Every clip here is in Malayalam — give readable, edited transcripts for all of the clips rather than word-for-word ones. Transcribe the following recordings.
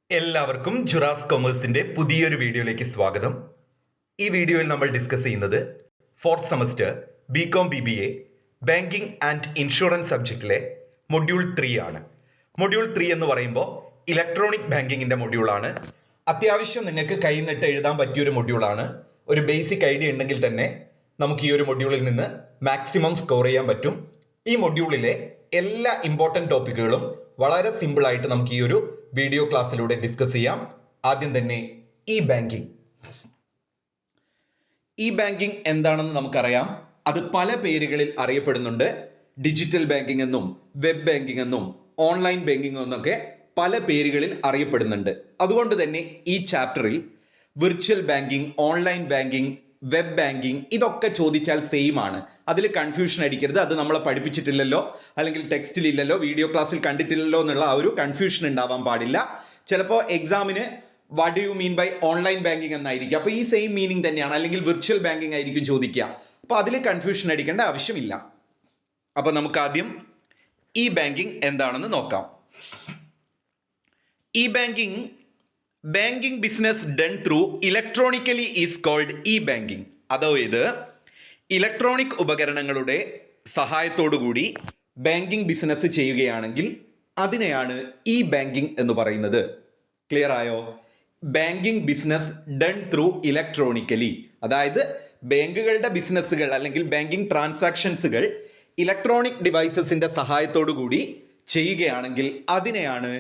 എല്ലാവർക്കും ജുറാസ് കൊമേഴ്സിന്റെ പുതിയൊരു വീഡിയോയിലേക്ക് സ്വാഗതം. ഈ വീഡിയോയിൽ നമ്മൾ ഡിസ്കസ് ചെയ്യുന്നത് fourth semester BCom BBA banking and insurance സബ്ജക്റ്റിലെ മൊഡ്യൂൾ 3 ആണ്. മൊഡ്യൂൾ 3 എന്ന് പറയുമ്പോൾ ഇലക്ട്രോണിക് ബാങ്കിങ്ങിന്റെ മൊഡ്യൂളാണ്. അത്യാവശ്യം നിങ്ങൾക്ക് കൈന്നിട്ട് എഴുതാൻ പറ്റിയൊരു മൊഡ്യൂളാണ്. ഒരു ബേസിക് ഐഡിയ ഉണ്ടെങ്കിൽ തന്നെ നമുക്ക് ഈ ഒരു മൊഡ്യൂളിൽ നിന്ന് മാക്സിമം സ്കോർ ചെയ്യാൻ പറ്റും. ഈ മൊഡ്യൂളിലെ എല്ലാ ഇമ്പോർട്ടൻറ്റ് ടോപ്പിക്കുകളും വളരെ സിമ്പിൾ ആയിട്ട് നമുക്ക് ഈ ഒരു വീഡിയോ ക്ലാസ്സിലൂടെ ഡിസ്കസ് ചെയ്യാം. ആദ്യം തന്നെ ഇ ബാങ്കിങ് എന്താണെന്ന് നമുക്കറിയാം. അത് പല പേരുകളിൽ അറിയപ്പെടുന്നുണ്ട്. ഡിജിറ്റൽ ബാങ്കിങ് എന്നും വെബ് ബാങ്കിങ് എന്നും ഓൺലൈൻ ബാങ്കിങ് എന്നൊക്കെ പല പേരുകളിൽ അറിയപ്പെടുന്നുണ്ട്. അതുകൊണ്ട് തന്നെ ഈ ചാപ്റ്ററിൽ virtual banking, online banking, web banking ഇതൊക്കെ ചോദിച്ചാൽ സെയിം ആണ്. അതിൽ കൺഫ്യൂഷൻ അടിക്കരുത്. അത് നമ്മളെ പഠിപ്പിച്ചിട്ടില്ലല്ലോ, അല്ലെങ്കിൽ ടെക്സ്റ്റിൽ ഇല്ലല്ലോ, വീഡിയോ ക്ലാസ്സിൽ കണ്ടിട്ടില്ലല്ലോ എന്നുള്ള ആ ഒരു കൺഫ്യൂഷൻ ഉണ്ടാവാൻ പാടില്ല. ചിലപ്പോൾ എക്സാമിന് what do you mean by online banking എന്നായിരിക്കും. അപ്പോൾ ഈ സെയിം മീനിങ് തന്നെയാണ്, അല്ലെങ്കിൽ വിർച്വൽ ബാങ്കിങ് ആയിരിക്കും ചോദിക്കുക. അപ്പോൾ അതിൽ കൺഫ്യൂഷൻ അടിക്കേണ്ട ആവശ്യമില്ല. അപ്പോൾ നമുക്ക് ആദ്യം ഇ ബാങ്കിങ് എന്താണെന്ന് നോക്കാം. E banking business done through electronically is called e banking. അതായത് ഇലക്ട്രോണിക് ഉപകരണങ്ങളുടെ സഹായത്തോടുകൂടി ബാങ്കിങ് ബിസിനസ് ചെയ്യുകയാണെങ്കിൽ അതിനെയാണ് ഇ ബാങ്കിങ് എന്ന് പറയുന്നത്. ക്ലിയർ ആയോ? Banking business done through electronically, അതായത് ബാങ്കുകളുടെ ബിസിനസ്സുകൾ അല്ലെങ്കിൽ ബാങ്കിങ് ട്രാൻസാക്ഷൻസുകൾ ഇലക്ട്രോണിക് ഡിവൈസസിന്റെ സഹായത്തോടു കൂടി ചെയ്യുകയാണെങ്കിൽ അതിനെയാണ്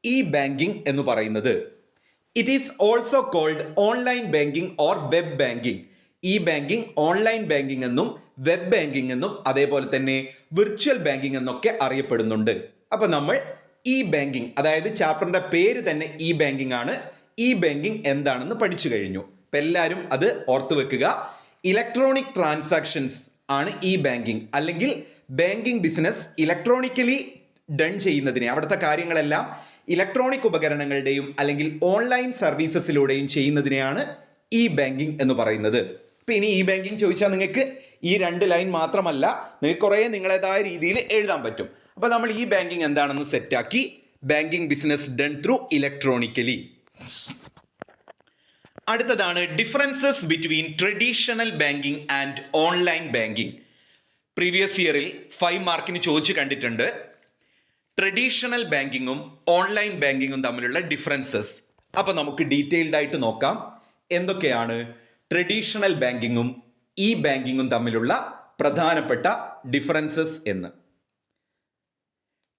ഇ ബാങ്കിങ് എന്ന് പറയുന്നത്. It is also called online banking or web banking. E banking online banking എന്നും വെബ് ബാങ്കിങ് എന്നും അതേപോലെ തന്നെ വിർച്വൽ ബാങ്കിങ് എന്നൊക്കെ അറിയപ്പെടുന്നുണ്ട്. അപ്പൊ നമ്മൾ ഇ ബാങ്കിങ്, അതായത് ചാപ്റ്ററിന്റെ പേര് തന്നെ ഇ ബാങ്കിങ് ആണ്. ഇ ബാങ്കിങ് എന്താണെന്ന് പഠിച്ചു കഴിഞ്ഞു. അപ്പൊ എല്ലാവരും അത് ഓർത്തു വെക്കുക. ഇലക്ട്രോണിക് ട്രാൻസാക്ഷൻസ് ആണ് ഇ ബാങ്കിങ്, അല്ലെങ്കിൽ ബാങ്കിങ് ബിസിനസ് ഇലക്ട്രോണിക്കലി ഡൺ ചെയ്യുന്നതിനെ, അവിടുത്തെ കാര്യങ്ങളെല്ലാം ഇലക്ട്രോണിക് ഉപകരണങ്ങളുടെയും അല്ലെങ്കിൽ ഓൺലൈൻ സർവീസസിലൂടെയും ചെയ്യുന്നതിനെയാണ് ഇ ബാങ്കിങ് എന്ന് പറയുന്നത്. ഇപ്പൊ ഇനി ഇ ബാങ്കിങ് ചോദിച്ചാൽ നിങ്ങൾക്ക് ഈ 2 ലൈൻ മാത്രമല്ല, നിങ്ങൾക്ക് കുറേ നിങ്ങളേതായ രീതിയിൽ എഴുതാൻ പറ്റും. അപ്പൊ നമ്മൾ ഇ ബാങ്കിങ് എന്താണെന്ന് സെറ്റാക്കി. Banking business done through electronically. അടുത്തതാണ് differences between traditional banking and online banking. Previous ഇയറിൽ 5 മാർക്കിന് ചോദിച്ചു കണ്ടിട്ടുണ്ട്. ട്രഡീഷണൽ ബാങ്കിങ്ങും ഓൺലൈൻ ബാങ്കിങ്ങും തമ്മിലുള്ള ഡിഫറൻസസ്. അപ്പൊ നമുക്ക് ഡീറ്റെയിൽഡ് ആയിട്ട് നോക്കാം എന്തൊക്കെയാണ് ട്രഡീഷണൽ ബാങ്കിങ്ങും ഇ ബാങ്കിങ്ങും തമ്മിലുള്ള പ്രധാനപ്പെട്ട ഡിഫറൻസസ് എന്ന്.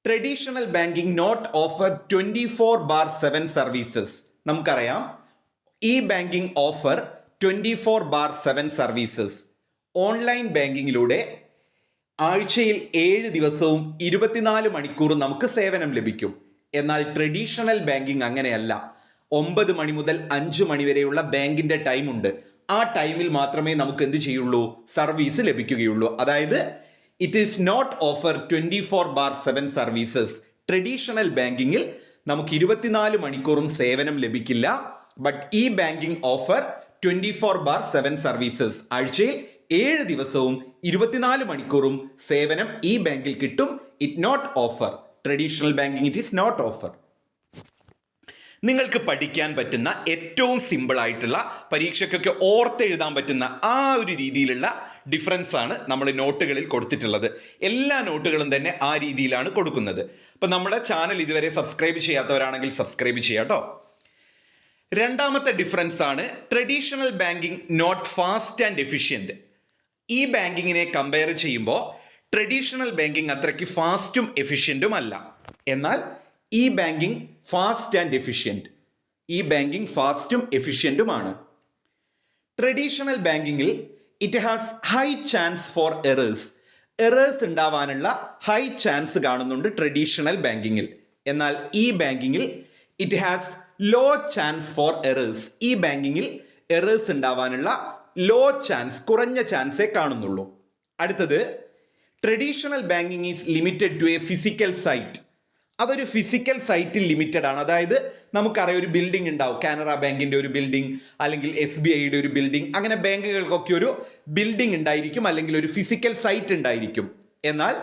Traditional banking not offer 24/7 services. നമുക്കറിയാം e banking offer 24/7 services. Online ബാങ്കിങ്ങിലൂടെ ആഴ്ചയിൽ 7 ദിവസവും 24 മണിക്കൂറും നമുക്ക് സേവനം ലഭിക്കും. എന്നാൽ ട്രഡീഷണൽ ബാങ്കിങ് അങ്ങനെയല്ല. 9 മണി മുതൽ 5 മണി വരെയുള്ള ബാങ്കിന്റെ ടൈം ഉണ്ട്. ആ ടൈമിൽ മാത്രമേ നമുക്ക് എന്ത് ചെയ്യുള്ളൂ? സർവീസ് ലഭിക്കുകയുള്ളൂ. അതായത് it is not offer 24/7 services. Traditional ബാങ്കിങ്ങിൽ നമുക്ക് 24 മണിക്കൂറും സേവനം ലഭിക്കില്ല. But e banking offer 24/7 services. ആഴ്ചയിൽ 7 ദിവസവും 24 മണിക്കൂറും സേവനം ഈ ബാങ്കിൽ കിട്ടും. It not offer traditional banking, it is not offer. നിങ്ങൾക്ക് പഠിക്കാൻ പറ്റുന്ന ഏറ്റവും സിമ്പിൾ ആയിട്ടുള്ള, പരീക്ഷയ്ക്കൊക്കെ ഓർത്തെഴുതാൻ പറ്റുന്ന ആ ഒരു രീതിയിലുള്ള ഡിഫറൻസ് ആണ് നമ്മൾ നോട്ടുകളിൽ കൊടുത്തിട്ടുള്ളത്. എല്ലാ നോട്ടുകളും തന്നെ ആ രീതിയിലാണ് കൊടുക്കുന്നത്. അപ്പൊ നമ്മുടെ ചാനൽ ഇതുവരെ സബ്സ്ക്രൈബ് ചെയ്യാത്തവരാണെങ്കിൽ സബ്സ്ക്രൈബ് ചെയ്യാം കേട്ടോ. രണ്ടാമത്തെ ഡിഫറൻസ് ആണ് traditional banking not fast and efficient. E ബാങ്കിങ്ങിനെ കമ്പയർ ചെയ്യുമ്പോൾ ട്രഡീഷണൽ ബാങ്കിങ് അത്രയ്ക്ക് ഫാസ്റ്റും എഫിഷ്യൻറ്റും അല്ല. എന്നാൽ e banking fast and efficient. E banking ഫാസ്റ്റും എഫിഷ്യൻറ്റുമാണ്. ട്രഡീഷണൽ ബാങ്കിങ്ങിൽ it has high chance for errors ഉണ്ടാവാനുള്ള ഹൈ ചാൻസ് കാണുന്നുണ്ട് ട്രഡീഷണൽ ബാങ്കിങ്ങിൽ. എന്നാൽ ഈ ബാങ്കിങ്ങിൽ it has low chance for errors. E ബാങ്കിങ്ങിൽ എറേഴ്സ് ഉണ്ടാവാനുള്ള ലോ ചാൻസ്, കുറഞ്ഞ ചാൻസേ കാണുന്നുള്ളൂ. അടുത്തത് traditional banking is limited to a physical site. അതൊരു ഫിസിക്കൽ സൈറ്റിൽ ലിമിറ്റഡ് ആണ്. അതായത് നമുക്കറിയാം ഒരു ബിൽഡിംഗ് ഉണ്ടാവും, കാനറ ബാങ്കിന്റെ ഒരു ബിൽഡിംഗ്, അല്ലെങ്കിൽ SBIയുടെ ഒരു ബിൽഡിംഗ്, അങ്ങനെ ബാങ്കുകൾക്കൊക്കെ ഒരു ബിൽഡിംഗ് ഉണ്ടായിരിക്കും, അല്ലെങ്കിൽ ഒരു ഫിസിക്കൽ സൈറ്റ് ഉണ്ടായിരിക്കും. എന്നാൽ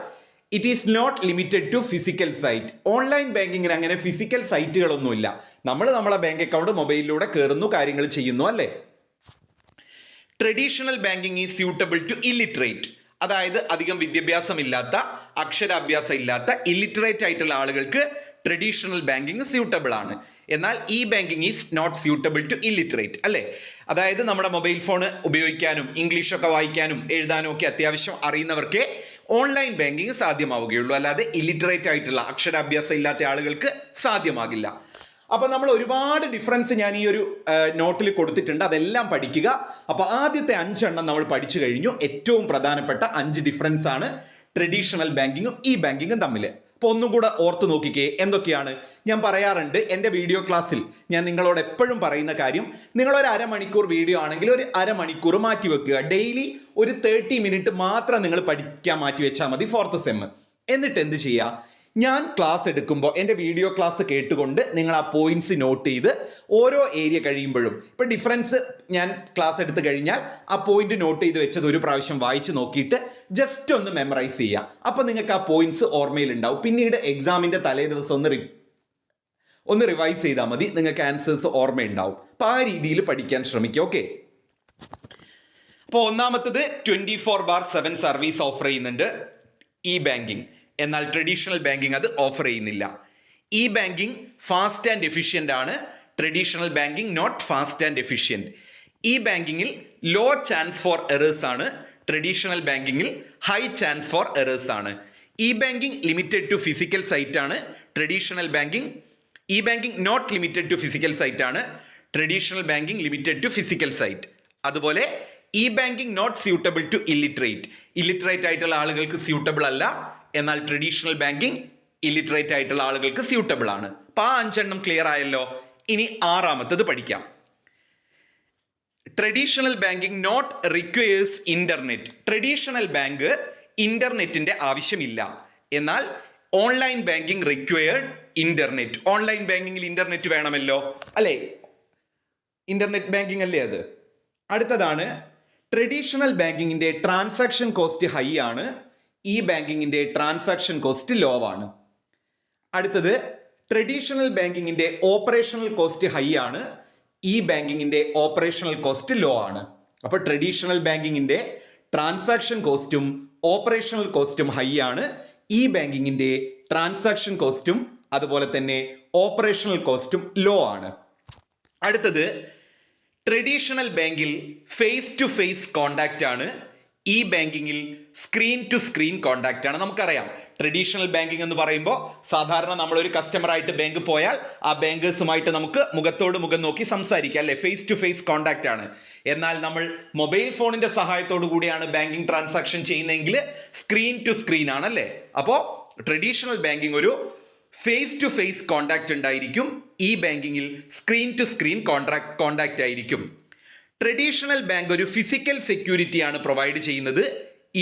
it is not limited to physical site. Online ബാങ്കിങ്ങിന് അങ്ങനെ ഫിസിക്കൽ സൈറ്റുകളൊന്നുമില്ല. നമ്മളെ ബാങ്ക് അക്കൗണ്ട് മൊബൈലിലൂടെ കയറുന്നു, കാര്യങ്ങൾ ചെയ്യുന്നു അല്ലേ. Traditional banking is suitable to illiterate, അതായത് അധികം വിദ്യാഭ്യാസമില്ലാത്ത, അക്ഷരാഭ്യാസം ഇല്ലാത്ത, ഇല്ലിറ്ററേറ്റ് ആയിട്ടുള്ള ആളുകൾക്ക് ട്രഡീഷണൽ ബാങ്കിങ് സ്യൂട്ടബിൾ ആണ്. എന്നാൽ e banking is not suitable to illiterate അല്ലേ. അതായത് നമ്മുടെ മൊബൈൽ ഫോൺ ഉപയോഗിക്കാനും ഇംഗ്ലീഷൊക്കെ വായിക്കാനും എഴുതാനും ഒക്കെ അത്യാവശ്യം അറിയുന്നവർക്ക് ഓൺലൈൻ ബാങ്കിങ് സാധ്യമാവുകയുള്ളൂ, അല്ലാതെ ഇല്ലിറ്ററേറ്റ് ആയിട്ടുള്ള അക്ഷരാഭ്യാസം ഇല്ലാത്ത ആളുകൾക്ക് സാധ്യമാകില്ല. അപ്പൊ നമ്മൾ ഒരുപാട് ഡിഫറൻസ് ഞാൻ ഈ ഒരു നോട്ടിൽ കൊടുത്തിട്ടുണ്ട്, അതെല്ലാം പഠിക്കുക. അപ്പൊ ആദ്യത്തെ 5 എണ്ണം നമ്മൾ പഠിച്ചു കഴിഞ്ഞു. ഏറ്റവും പ്രധാനപ്പെട്ട 5 ഡിഫറൻസ് ആണ് ട്രഡീഷണൽ ബാങ്കിങ്ങും ഇ ബാങ്കിങ്ങും തമ്മിൽ. അപ്പൊ ഒന്നും കൂടെ ഓർത്ത് നോക്കിക്കേ എന്തൊക്കെയാണ്. ഞാൻ പറയാറുണ്ട് എൻ്റെ വീഡിയോ ക്ലാസ്സിൽ ഞാൻ നിങ്ങളോട് എപ്പോഴും പറയുന്ന കാര്യം, നിങ്ങളൊരു അരമണിക്കൂർ വീഡിയോ ആണെങ്കിൽ ഒരു അരമണിക്കൂർ മാറ്റി വെക്കുക. ഡെയിലി ഒരു 30 മിനിറ്റ് മാത്രം നിങ്ങൾ പഠിക്കാൻ മാറ്റി വെച്ചാൽ മതി 4th സെം. എന്നിട്ട് എന്ത് ചെയ്യുക, ഞാൻ ക്ലാസ് എടുക്കുമ്പോൾ എൻ്റെ വീഡിയോ ക്ലാസ് കേട്ടുകൊണ്ട് നിങ്ങൾ ആ പോയിന്റ്സ് നോട്ട് ചെയ്ത് ഓരോ ഏരിയ കഴിയുമ്പോഴും, ഇപ്പം ഡിഫറൻസ് ഞാൻ ക്ലാസ് എടുത്ത് കഴിഞ്ഞാൽ ആ പോയിന്റ് നോട്ട് ചെയ്ത് വെച്ചത് ഒരു പ്രാവശ്യം വായിച്ച് നോക്കിയിട്ട് ജസ്റ്റ് ഒന്ന് മെമ്മറൈസ് ചെയ്യുക. അപ്പം നിങ്ങൾക്ക് ആ പോയിന്റ്സ് ഓർമ്മയിലുണ്ടാവും. പിന്നീട് എക്സാമിൻ്റെ തലേ ദിവസം ഒന്ന് റിവൈസ് ചെയ്താൽ മതി, നിങ്ങൾക്ക് ആൻസേഴ്സ് ഓർമ്മയുണ്ടാവും. അപ്പം ആ രീതിയിൽ പഠിക്കാൻ ശ്രമിക്കുക. ഓക്കെ. അപ്പോൾ ഒന്നാമത്തത് 24/7 സർവീസ് ഓഫർ ചെയ്യുന്നുണ്ട് ഇ ബാങ്കിങ്. എന്നാൽ ട്രഡീഷണൽ ബാങ്കിങ് അത് ഓഫർ ചെയ്യുന്നില്ല. E banking fast and efficient ആണ്, traditional banking not fast and efficient. E ബാങ്കിങ്ങിൽ ലോ ചാൻസ് ഫോർ എറേഴ്സ് ആണ്, ട്രഡീഷണൽ ബാങ്കിങ്ങിൽ ഹൈ ചാൻസ് ഫോർ എറേഴ്സ് ആണ്. E banking limited to physical site ആണ്, traditional banking e banking not limited to physical site ആണ്, traditional banking limited to physical site. അതുപോലെ e banking not suitable to illiterate ആയിട്ടുള്ള ആളുകൾക്ക് സ്യൂട്ടബിൾ അല്ല, എന്നാൽ ട്രഡീഷണൽ ബാങ്കിങ് ഇല്ലിറ്ററേറ്റ് ആയിട്ടുള്ള ആളുകൾക്ക് സ്യൂട്ടബിൾ ആണ്. അപ്പോൾ ആ 5 എണ്ണം ക്ലിയർ ആയല്ലോ. ഇനി 6ാമത്തത് പഠിക്കാം. Traditional banking not requires internet. Traditional bank ഇന്റർനെറ്റിന്റെ ആവശ്യമില്ല, എന്നാൽ online banking required internet. Online ബാങ്കിങ്ങിൽ ഇന്റർനെറ്റ് വേണമല്ലോ അല്ലേ, ഇന്റർനെറ്റ് ബാങ്കിങ് അല്ലേ അത്. അടുത്തതാണ് ട്രഡീഷണൽ ബാങ്കിങ്ങിന്റെ ട്രാൻസാക്ഷൻ കോസ്റ്റ് ഹൈ ആണ്, ഇ ബാങ്കിങ്ങിന്റെ ട്രാൻസാക്ഷൻ കോസ്റ്റ് ലോ ആണ്. അടുത്തത് ട്രഡീഷണൽ ബാങ്കിങ്ങിന്റെ ഓപ്പറേഷണൽ കോസ്റ്റ് ഹൈ ആണ്, ഇ ബാങ്കിങ്ങിന്റെ ഓപ്പറേഷണൽ കോസ്റ്റ് ലോ ആണ്. അപ്പോൾ ട്രഡീഷണൽ ബാങ്കിങ്ങിന്റെ ട്രാൻസാക്ഷൻ കോസ്റ്റും ഓപ്പറേഷണൽ കോസ്റ്റും ഹൈ ആണ്, ഇ ബാങ്കിങ്ങിന്റെ ട്രാൻസാക്ഷൻ കോസ്റ്റും അതുപോലെ തന്നെ ഓപ്പറേഷണൽ കോസ്റ്റും ലോ ആണ്. അടുത്തത് ട്രഡീഷണൽ ബാങ്കിൽ ഫേസ് ടു ഫേസ് കോണ്ടാക്റ്റ് ആണ്, ഇ ബാങ്കിങ്ങിൽ സ്ക്രീൻ ടു സ്ക്രീൻ കോണ്ടാക്റ്റ് ആണ്. നമുക്കറിയാം ട്രഡീഷണൽ ബാങ്കിങ് എന്ന് പറയുമ്പോൾ സാധാരണ നമ്മളൊരു കസ്റ്റമറായിട്ട് ബാങ്ക് പോയാൽ ആ ബാങ്കേഴ്സുമായിട്ട് നമുക്ക് മുഖത്തോട് മുഖം നോക്കി സംസാരിക്കാം അല്ലേ, ഫേസ് ടു ഫേസ് കോണ്ടാക്റ്റ് ആണ്. എന്നാൽ നമ്മൾ മൊബൈൽ ഫോണിന്റെ സഹായത്തോടു കൂടിയാണ് ബാങ്കിങ് ട്രാൻസാക്ഷൻ ചെയ്യുന്നതെങ്കിൽ സ്ക്രീൻ ടു സ്ക്രീൻ ആണല്ലേ. അപ്പോൾ ട്രഡീഷണൽ ബാങ്കിങ് ഒരു ഫേസ് ടു ഫേസ് കോണ്ടാക്റ്റ് ഉണ്ടായിരിക്കും, ഇ ബാങ്കിങ്ങിൽ സ്ക്രീൻ ടു സ്ക്രീൻ കോണ്ടാക്റ്റ് ആയിരിക്കും. ട്രഡീഷണൽ ബാങ്ക് ഒരു ഫിസിക്കൽ സെക്യൂരിറ്റിയാണ് പ്രൊവൈഡ് ചെയ്യുന്നത്,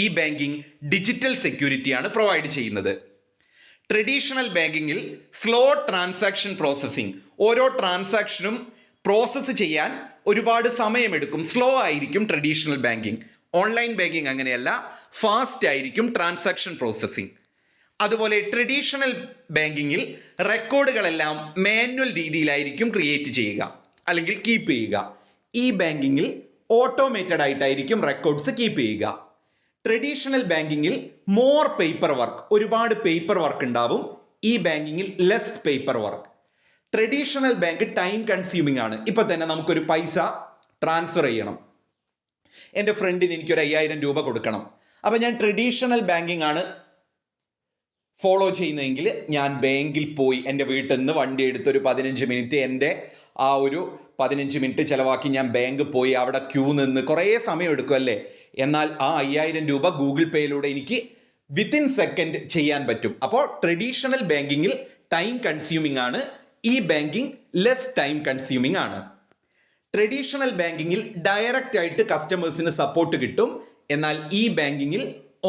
ഇ ബാങ്കിങ് ഡിജിറ്റൽ സെക്യൂരിറ്റിയാണ് പ്രൊവൈഡ് ചെയ്യുന്നത്. ട്രഡീഷണൽ ബാങ്കിങ്ങിൽ സ്ലോ ട്രാൻസാക്ഷൻ പ്രോസസ്സിംഗ്, ഓരോ ട്രാൻസാക്ഷനും പ്രോസസ്സ് ചെയ്യാൻ ഒരുപാട് സമയമെടുക്കും, സ്ലോ ആയിരിക്കും ട്രഡീഷണൽ ബാങ്കിങ്. ഓൺലൈൻ ബാങ്കിങ് അങ്ങനെയല്ല, ഫാസ്റ്റ് ആയിരിക്കും ട്രാൻസാക്ഷൻ പ്രോസസ്സിംഗ്. അതുപോലെ ട്രഡീഷണൽ ബാങ്കിങ്ങിൽ റെക്കോർഡുകളെല്ലാം മാനുവൽ രീതിയിലായിരിക്കും ക്രിയേറ്റ് ചെയ്യുക അല്ലെങ്കിൽ കീപ്പ് ചെയ്യുക, ഇ ബാങ്കിങ്ങിൽ ഓട്ടോമേറ്റഡ് ആയിട്ടായിരിക്കും റെക്കോർഡ്സ് കീപ്പ് ചെയ്യുക. ട്രഡീഷണൽ ബാങ്കിങ്ങിൽ മോർ പേപ്പർ വർക്ക്, ഒരുപാട് പേപ്പർ വർക്ക് ഉണ്ടാവും, ഇ ബാങ്കിങ്ങിൽ less paper work. Traditional bank time consuming ആണ്. ഇപ്പൊ തന്നെ നമുക്കൊരു പൈസ ട്രാൻസ്ഫർ ചെയ്യണം, എൻ്റെ ഫ്രണ്ടിന് എനിക്കൊരു 5000 രൂപ കൊടുക്കണം. അപ്പൊ ഞാൻ ട്രഡീഷണൽ ബാങ്കിങ് ആണ് ഫോളോ ചെയ്യുന്നതെങ്കിൽ ഞാൻ ബാങ്കിൽ പോയി എൻ്റെ വീട്ടിൽ നിന്ന് വണ്ടി എടുത്ത് ഒരു 15 മിനിറ്റ് എൻ്റെ ആ ഒരു 15 മിനിറ്റ് ചിലവാക്കി ഞാൻ ബാങ്ക് പോയി അവിടെ ക്യൂ നിന്ന് കുറേ സമയം എടുക്കും അല്ലേ. എന്നാൽ ആ 5000 രൂപ ഗൂഗിൾ പേയിലൂടെ എനിക്ക് വിത്തിൻ സെക്കൻഡ് ചെയ്യാൻ പറ്റും. അപ്പോൾ ട്രഡീഷണൽ ബാങ്കിങ്ങിൽ ടൈം കൺസ്യൂമിംഗ് ആണ്, e banking less time consuming ആണ്. ട്രഡീഷണൽ ബാങ്കിങ്ങിൽ ഡയറക്റ്റ് ആയിട്ട് കസ്റ്റമേഴ്സിന് സപ്പോർട്ട് കിട്ടും, എന്നാൽ ഇ ബാങ്കിങ്ങിൽ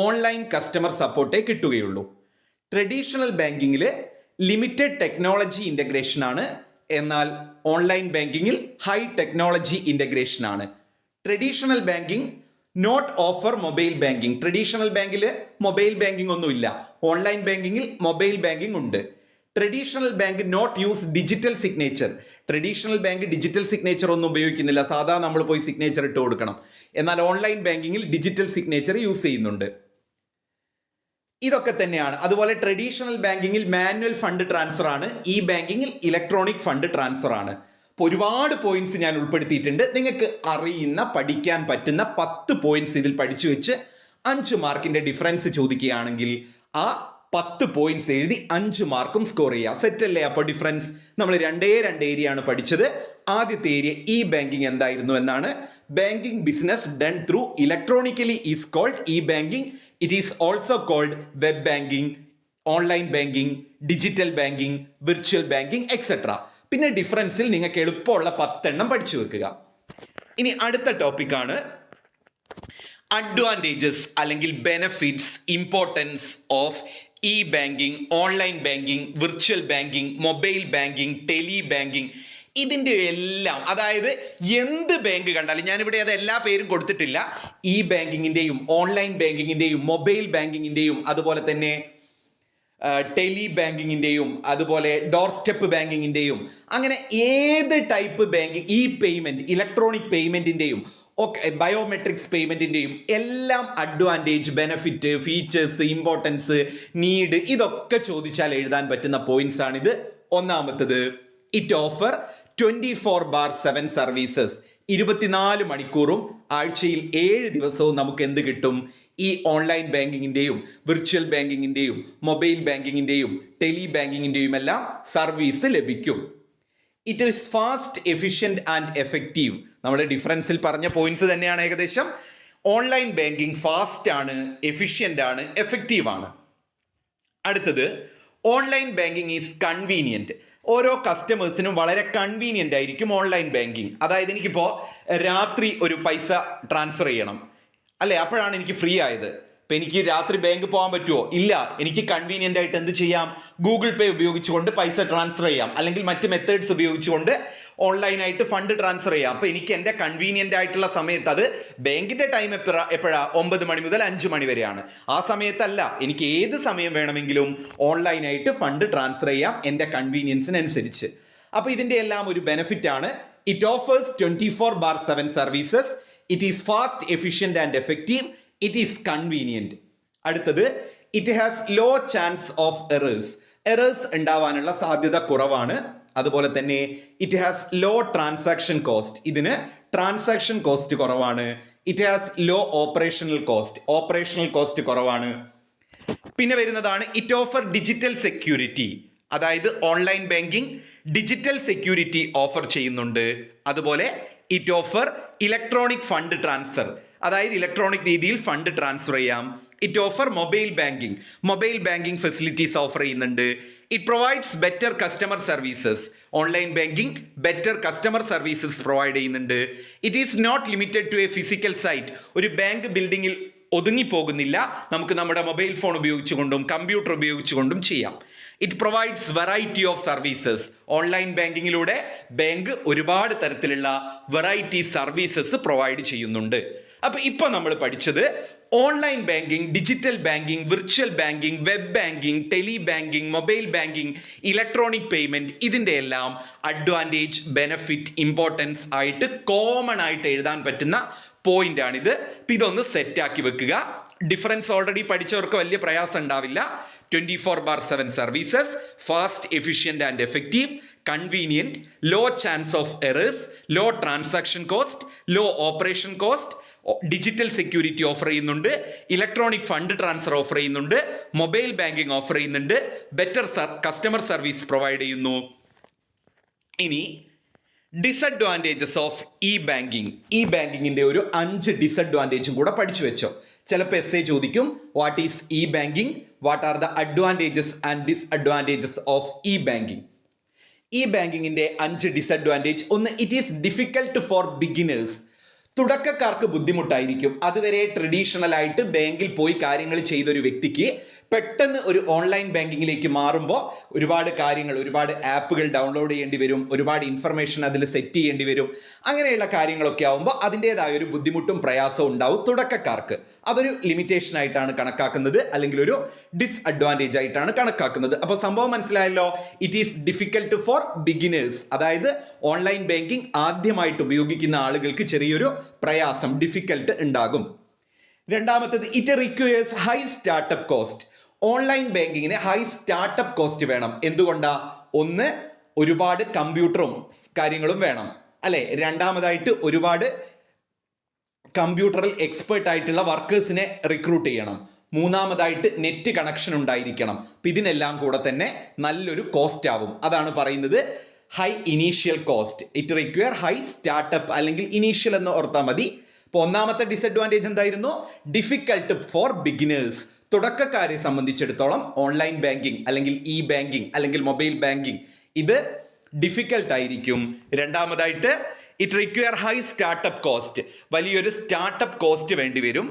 ഓൺലൈൻ കസ്റ്റമർ സപ്പോർട്ടേ കിട്ടുകയുള്ളൂ. ട്രഡീഷണൽ ബാങ്കിങ്ങിൽ ലിമിറ്റഡ് ടെക്നോളജി ഇൻ്റഗ്രേഷൻ ആണ്, എന്നാൽ ഓൺലൈൻ ബാങ്കിങ്ങിൽ ഹൈ ടെക്നോളജി ഇൻ്റഗ്രേഷൻ ആണ്. Traditional banking not offer mobile banking. Traditional ബാങ്കിൽ മൊബൈൽ ബാങ്കിങ് ഒന്നുമില്ല, ഓൺലൈൻ ബാങ്കിങ്ങിൽ മൊബൈൽ ബാങ്കിങ് ഉണ്ട്. Traditional bank not use digital signature. Traditional bank digital signature ഒന്നും ഉപയോഗിക്കുന്നില്ല, സാധാ നമ്മൾ പോയി സിഗ്നേച്ചർ ഇട്ട് കൊടുക്കണം. എന്നാൽ ഓൺലൈൻ ബാങ്കിങ്ങിൽ ഡിജിറ്റൽ സിഗ്നേച്ചർ യൂസ് ചെയ്യുന്നുണ്ട്. ഇതൊക്കെ തന്നെയാണ്. അതുപോലെ ട്രഡീഷണൽ ബാങ്കിങ്ങിൽ മാനുവൽ ഫണ്ട് ട്രാൻസ്ഫർ ആണ്, ഇ ബാങ്കിങ്ങിൽ ഇലക്ട്രോണിക് ഫണ്ട് ട്രാൻസ്ഫർ ആണ്. അപ്പോൾ ഒരുപാട് പോയിന്റ്സ് ഞാൻ ഉൾപ്പെടുത്തിയിട്ടുണ്ട്. നിങ്ങൾക്ക് അറിയുന്ന പഠിക്കാൻ പറ്റുന്ന 10 പോയിന്റ്സ് ഇതിൽ പഠിച്ചു വെച്ച് 5 മാർക്കിന്റെ ഡിഫറൻസ് ചോദിക്കുകയാണെങ്കിൽ ആ 10 പോയിന്റ്സ് എഴുതി 5 മാർക്കും സ്കോർ ചെയ്യുക. സെറ്റ് അല്ലേ? അപ്പോൾ ഡിഫറൻസ് നമ്മൾ രണ്ടേ ഏരിയ ആണ് പഠിച്ചത്. ആദ്യത്തെ ഏരിയ ഇ ബാങ്കിങ് എന്തായിരുന്നു എന്നാണ്. Banking business done through electronically is called e banking. It is also called web banking, online banking, digital banking, virtual banking etcetera. പിന്നെ ഡിഫറൻസിൽ നിങ്ങൾക്ക് എളുപ്പമുള്ള 10 പഠിച്ചു വെക്കുക. ഇനി അടുത്ത ടോപ്പിക്കാണ് അഡ്വാൻറ്റേജസ് അല്ലെങ്കിൽ benefits, importance of e banking, online banking, virtual banking, mobile banking, tele banking. ഇതിൻ്റെ എല്ലാം, അതായത് എന്ത് ബാങ്ക് കണ്ടാലും, ഞാനിവിടെ അത് എല്ലാ പേരും കൊടുത്തിട്ടില്ല, ഇ ബാങ്കിങ്ങിൻ്റെയും ഓൺലൈൻ ബാങ്കിങ്ങിൻ്റെയും മൊബൈൽ ബാങ്കിങ്ങിൻ്റെയും അതുപോലെ തന്നെ ടെലി ബാങ്കിങ്ങിൻ്റെയും അതുപോലെ ഡോർ സ്റ്റെപ്പ് ബാങ്കിങ്ങിൻ്റെയും അങ്ങനെ ഏത് type banking, e payment, electronic പേയ്മെൻറ്റിൻ്റെയും ഒക്കെ ബയോമെട്രിക്സ് പേയ്മെൻറ്റിൻ്റെയും എല്ലാം advantage, benefit, features, importance, need ഇതൊക്കെ ചോദിച്ചാൽ എഴുതാൻ പറ്റുന്ന പോയിന്റ്സ് ആണിത്. ഒന്നാമത്തത്, ഇറ്റ് ഓഫർ 24/7 സർവീസസ്. 24 മണിക്കൂറും ആഴ്ചയിൽ 7 ദിവസവും നമുക്ക് എന്ത് കിട്ടും? ഈ ഓൺലൈൻ ബാങ്കിങ്ങിൻ്റെയും വിർച്വൽ ബാങ്കിങ്ങിൻ്റെയും മൊബൈൽ ബാങ്കിങ്ങിൻ്റെയും ടെലി ബാങ്കിങ്ങിൻ്റെയും എല്ലാം സർവീസ് ലഭിക്കും. It is fast, efficient and effective. നമ്മൾ ഡിഫറൻസിൽ പറഞ്ഞ പോയിന്റ്സ് തന്നെയാണ് ഏകദേശം. ഓൺലൈൻ ബാങ്കിങ് ഫാസ്റ്റ് ആണ്, എഫിഷ്യൻ്റ് ആണ്, എഫക്റ്റീവ് ആണ്. അടുത്തത്, ഓൺലൈൻ ബാങ്കിങ് ഈസ് കൺവീനിയൻറ്റ്. ഓരോ കസ്റ്റമേഴ്സിനും വളരെ കൺവീനിയൻ്റ് ആയിരിക്കും ഓൺലൈൻ ബാങ്കിങ്. അതായത് എനിക്കിപ്പോൾ രാത്രി ഒരു പൈസ ട്രാൻസ്ഫർ ചെയ്യണം അല്ലേ, അപ്പോഴാണ് എനിക്ക് ഫ്രീ ആയത്. ഇപ്പം എനിക്ക് രാത്രി ബാങ്ക് പോകാൻ പറ്റുമോ? ഇല്ല. എനിക്ക് കൺവീനിയൻ്റ് ആയിട്ട് എന്ത് ചെയ്യാം? ഗൂഗിൾ പേ ഉപയോഗിച്ചുകൊണ്ട് പൈസ ട്രാൻസ്ഫർ ചെയ്യാം, അല്ലെങ്കിൽ മറ്റ് മെത്തേഡ്സ് ഉപയോഗിച്ചുകൊണ്ട് ഓൺലൈനായിട്ട് ഫണ്ട് ട്രാൻസ്ഫർ ചെയ്യാം. അപ്പോൾ എനിക്ക് എൻ്റെ കൺവീനിയൻ്റ് ആയിട്ടുള്ള സമയത്ത്, അത് ബാങ്കിൻ്റെ ടൈം എപ്പോഴാണ്? 9 മണി മുതൽ 5 മണി വരെയാണ്. ആ സമയത്തല്ല, എനിക്ക് ഏത് സമയം വേണമെങ്കിലും ഓൺലൈനായിട്ട് ഫണ്ട് ട്രാൻസ്ഫർ ചെയ്യാം എൻ്റെ കൺവീനിയൻസിനനുസരിച്ച്. അപ്പോൾ ഇതിൻ്റെ എല്ലാം ഒരു ബെനിഫിറ്റ് ആണ്. It offers 24/7 services. It is fast, efficient and effective. It is convenient. അടുത്തത്, it has low chance of errors. Errors ഉണ്ടാവാനുള്ള സാധ്യത കുറവാണ്. അതുപോലെ തന്നെ it has low transaction cost. ഇതിന് ട്രാൻസാക്ഷൻ കോസ്റ്റ് കുറവാണ്. It has low operational cost. Operational cost കുറവാണ്. പിന്നെ വരുന്നതാണ് ഇറ്റ് ഓഫർ ഡിജിറ്റൽ സെക്യൂരിറ്റി. അതായത് online banking digital security offer ചെയ്യുന്നുണ്ട്. അതുപോലെ it offer electronic fund transfer. അതായത് ഇലക്ട്രോണിക് രീതിയിൽ ഫണ്ട് ട്രാൻസ്ഫർ ചെയ്യാം. It offer mobile banking. Mobile banking facilities offer ചെയ്യുന്നുണ്ട്. It provides better customer services. Online banking better customer services provide ചെയ്യുന്നുണ്ട്. It is not limited to a physical site. ഒരു ബാങ്ക് ബിൽഡിങ്ങിൽ ഒതുങ്ങിപ്പോകുന്നില്ല. നമുക്ക് നമ്മുടെ മൊബൈൽ ഫോൺ ഉപയോഗിച്ചുകൊണ്ടും കമ്പ്യൂട്ടർ ഉപയോഗിച്ചുകൊണ്ടും ചെയ്യാം. It provides variety of services. Online ബാങ്കിങ്ങിലൂടെ ബാങ്ക് ഒരുപാട് തരത്തിലുള്ള വെറൈറ്റി സർവീസസ് പ്രൊവൈഡ് ചെയ്യുന്നുണ്ട്. അപ്പോൾ ഇപ്പോൾ നമ്മൾ പഠിച്ചത് online banking, digital banking, virtual banking, web banking, tele banking, mobile banking, electronic payment, ഇതിൻ്റെ എല്ലാം അഡ്വാൻറ്റേജ്, ബെനഫിറ്റ്, ഇമ്പോർട്ടൻസ് ആയിട്ട് കോമൺ ആയിട്ട് എഴുതാൻ പറ്റുന്ന പോയിന്റ് ആണിത്. അപ്പം ഇതൊന്ന് സെറ്റാക്കി വെക്കുക. ഡിഫറൻസ് ഓൾറെഡി പഠിച്ചവർക്ക് വലിയ പ്രയാസം ഉണ്ടാവില്ല. 24/7 services, fast, efficient and effective, convenient, low chance of errors, low transaction cost, low operation cost, digital security offer ചെയ്യുന്നുണ്ട്, ഇലക്ട്രോണിക് ഫണ്ട് ട്രാൻസ്ഫർ ഓഫർ ചെയ്യുന്നുണ്ട്, മൊബൈൽ ബാങ്കിങ് ഓഫർ ചെയ്യുന്നുണ്ട്, ബെറ്റർ കസ്റ്റമർ സർവീസ് പ്രൊവൈഡ് ചെയ്യുന്നു. ഇനി disadvantages of e banking. E ബാങ്കിങ്ങിൻ്റെ ഒരു 5 ഡിസഡ്വാൻറ്റേജും കൂടെ പഠിച്ചു വെച്ചോ. ചിലപ്പോൾ എസ്സേ ചോദിക്കും, what is e banking, what are the advantages and disadvantages of e banking. E ബാങ്കിങ്ങിൻ്റെ 5 ഡിസഡ്വാൻറ്റേജ്. ഒന്ന്, it is difficult for beginners. തുടക്കക്കാർക്ക് ബുദ്ധിമുട്ടായിരിക്കും. അതുവരെ ട്രഡീഷണൽ ആയിട്ട് ബാങ്കിൽ പോയി കാര്യങ്ങൾ ചെയ്തൊരു വ്യക്തിക്ക് പെട്ടെന്ന് ഒരു ഓൺലൈൻ ബാങ്കിങ്ങിലേക്ക് മാറുമ്പോൾ ഒരുപാട് കാര്യങ്ങൾ, ഒരുപാട് ആപ്പുകൾ ഡൗൺലോഡ് ചെയ്യേണ്ടി വരും, ഒരുപാട് ഇൻഫർമേഷൻ അതിൽ സെറ്റ് ചെയ്യേണ്ടി വരും. അങ്ങനെയുള്ള കാര്യങ്ങളൊക്കെ ആകുമ്പോൾ അതിൻ്റെതായ ഒരു ബുദ്ധിമുട്ടും പ്രയാസവും ഉണ്ടാവും തുടക്കക്കാർക്ക്. അതൊരു ലിമിറ്റേഷൻ ആയിട്ടാണ് കണക്കാക്കുന്നത്, അല്ലെങ്കിൽ ഒരു ഡിസ്അഡ്വാൻറ്റേജ് ആയിട്ടാണ് കണക്കാക്കുന്നത്. അപ്പോൾ സംഭവം മനസ്സിലായല്ലോ. It is difficult for beginners, അതായത് ഓൺലൈൻ ബാങ്കിങ് ആദ്യമായിട്ട് ഉപയോഗിക്കുന്ന ആളുകൾക്ക് ചെറിയൊരു പ്രയാസം, ഡിഫിക്കൽട്ട് ഉണ്ടാകും. രണ്ടാമത്തേത്, it requires high startup cost. Online ബാങ്കിങ്ങിന് ഹൈ സ്റ്റാർട്ടപ്പ് കോസ്റ്റ് വേണം. എന്തുകൊണ്ടാ? ഒന്ന്, ഒരുപാട് കമ്പ്യൂട്ടറും കാര്യങ്ങളും വേണം അല്ലെ. രണ്ടാമതായിട്ട് ഒരുപാട് കമ്പ്യൂട്ടറിൽ എക്സ്പേർട്ട് ആയിട്ടുള്ള വർക്കേഴ്സിനെ റിക്രൂട്ട് ചെയ്യണം. മൂന്നാമതായിട്ട് നെറ്റ് കണക്ഷൻ ഉണ്ടായിരിക്കണം. ഇതിനെല്ലാം കൂടെ തന്നെ നല്ലൊരു കോസ്റ്റ് ആവും. അതാണ് പറയുന്നത് high initial cost. It require high startup, അല്ലെങ്കിൽ ഇനീഷ്യൽ എന്ന് ഓർത്താൽ മതി. ഇപ്പോൾ ഒന്നാമത്തെ ഡിസഡ്വാൻറ്റേജ് എന്തായിരുന്നു? Difficult for beginners. തുടക്കക്കാരെ സംബന്ധിച്ചിടത്തോളം ഓൺലൈൻ ബാങ്കിങ് അല്ലെങ്കിൽ ഇ ബാങ്കിങ് അല്ലെങ്കിൽ മൊബൈൽ ബാങ്കിങ് ഇത് ഡിഫിക്കൽട്ട് ആയിരിക്കും. രണ്ടാമതായിട്ട് it require high startup cost, വലിയൊരു സ്റ്റാർട്ടപ്പ് കോസ്റ്റ് വേണ്ടി വരും.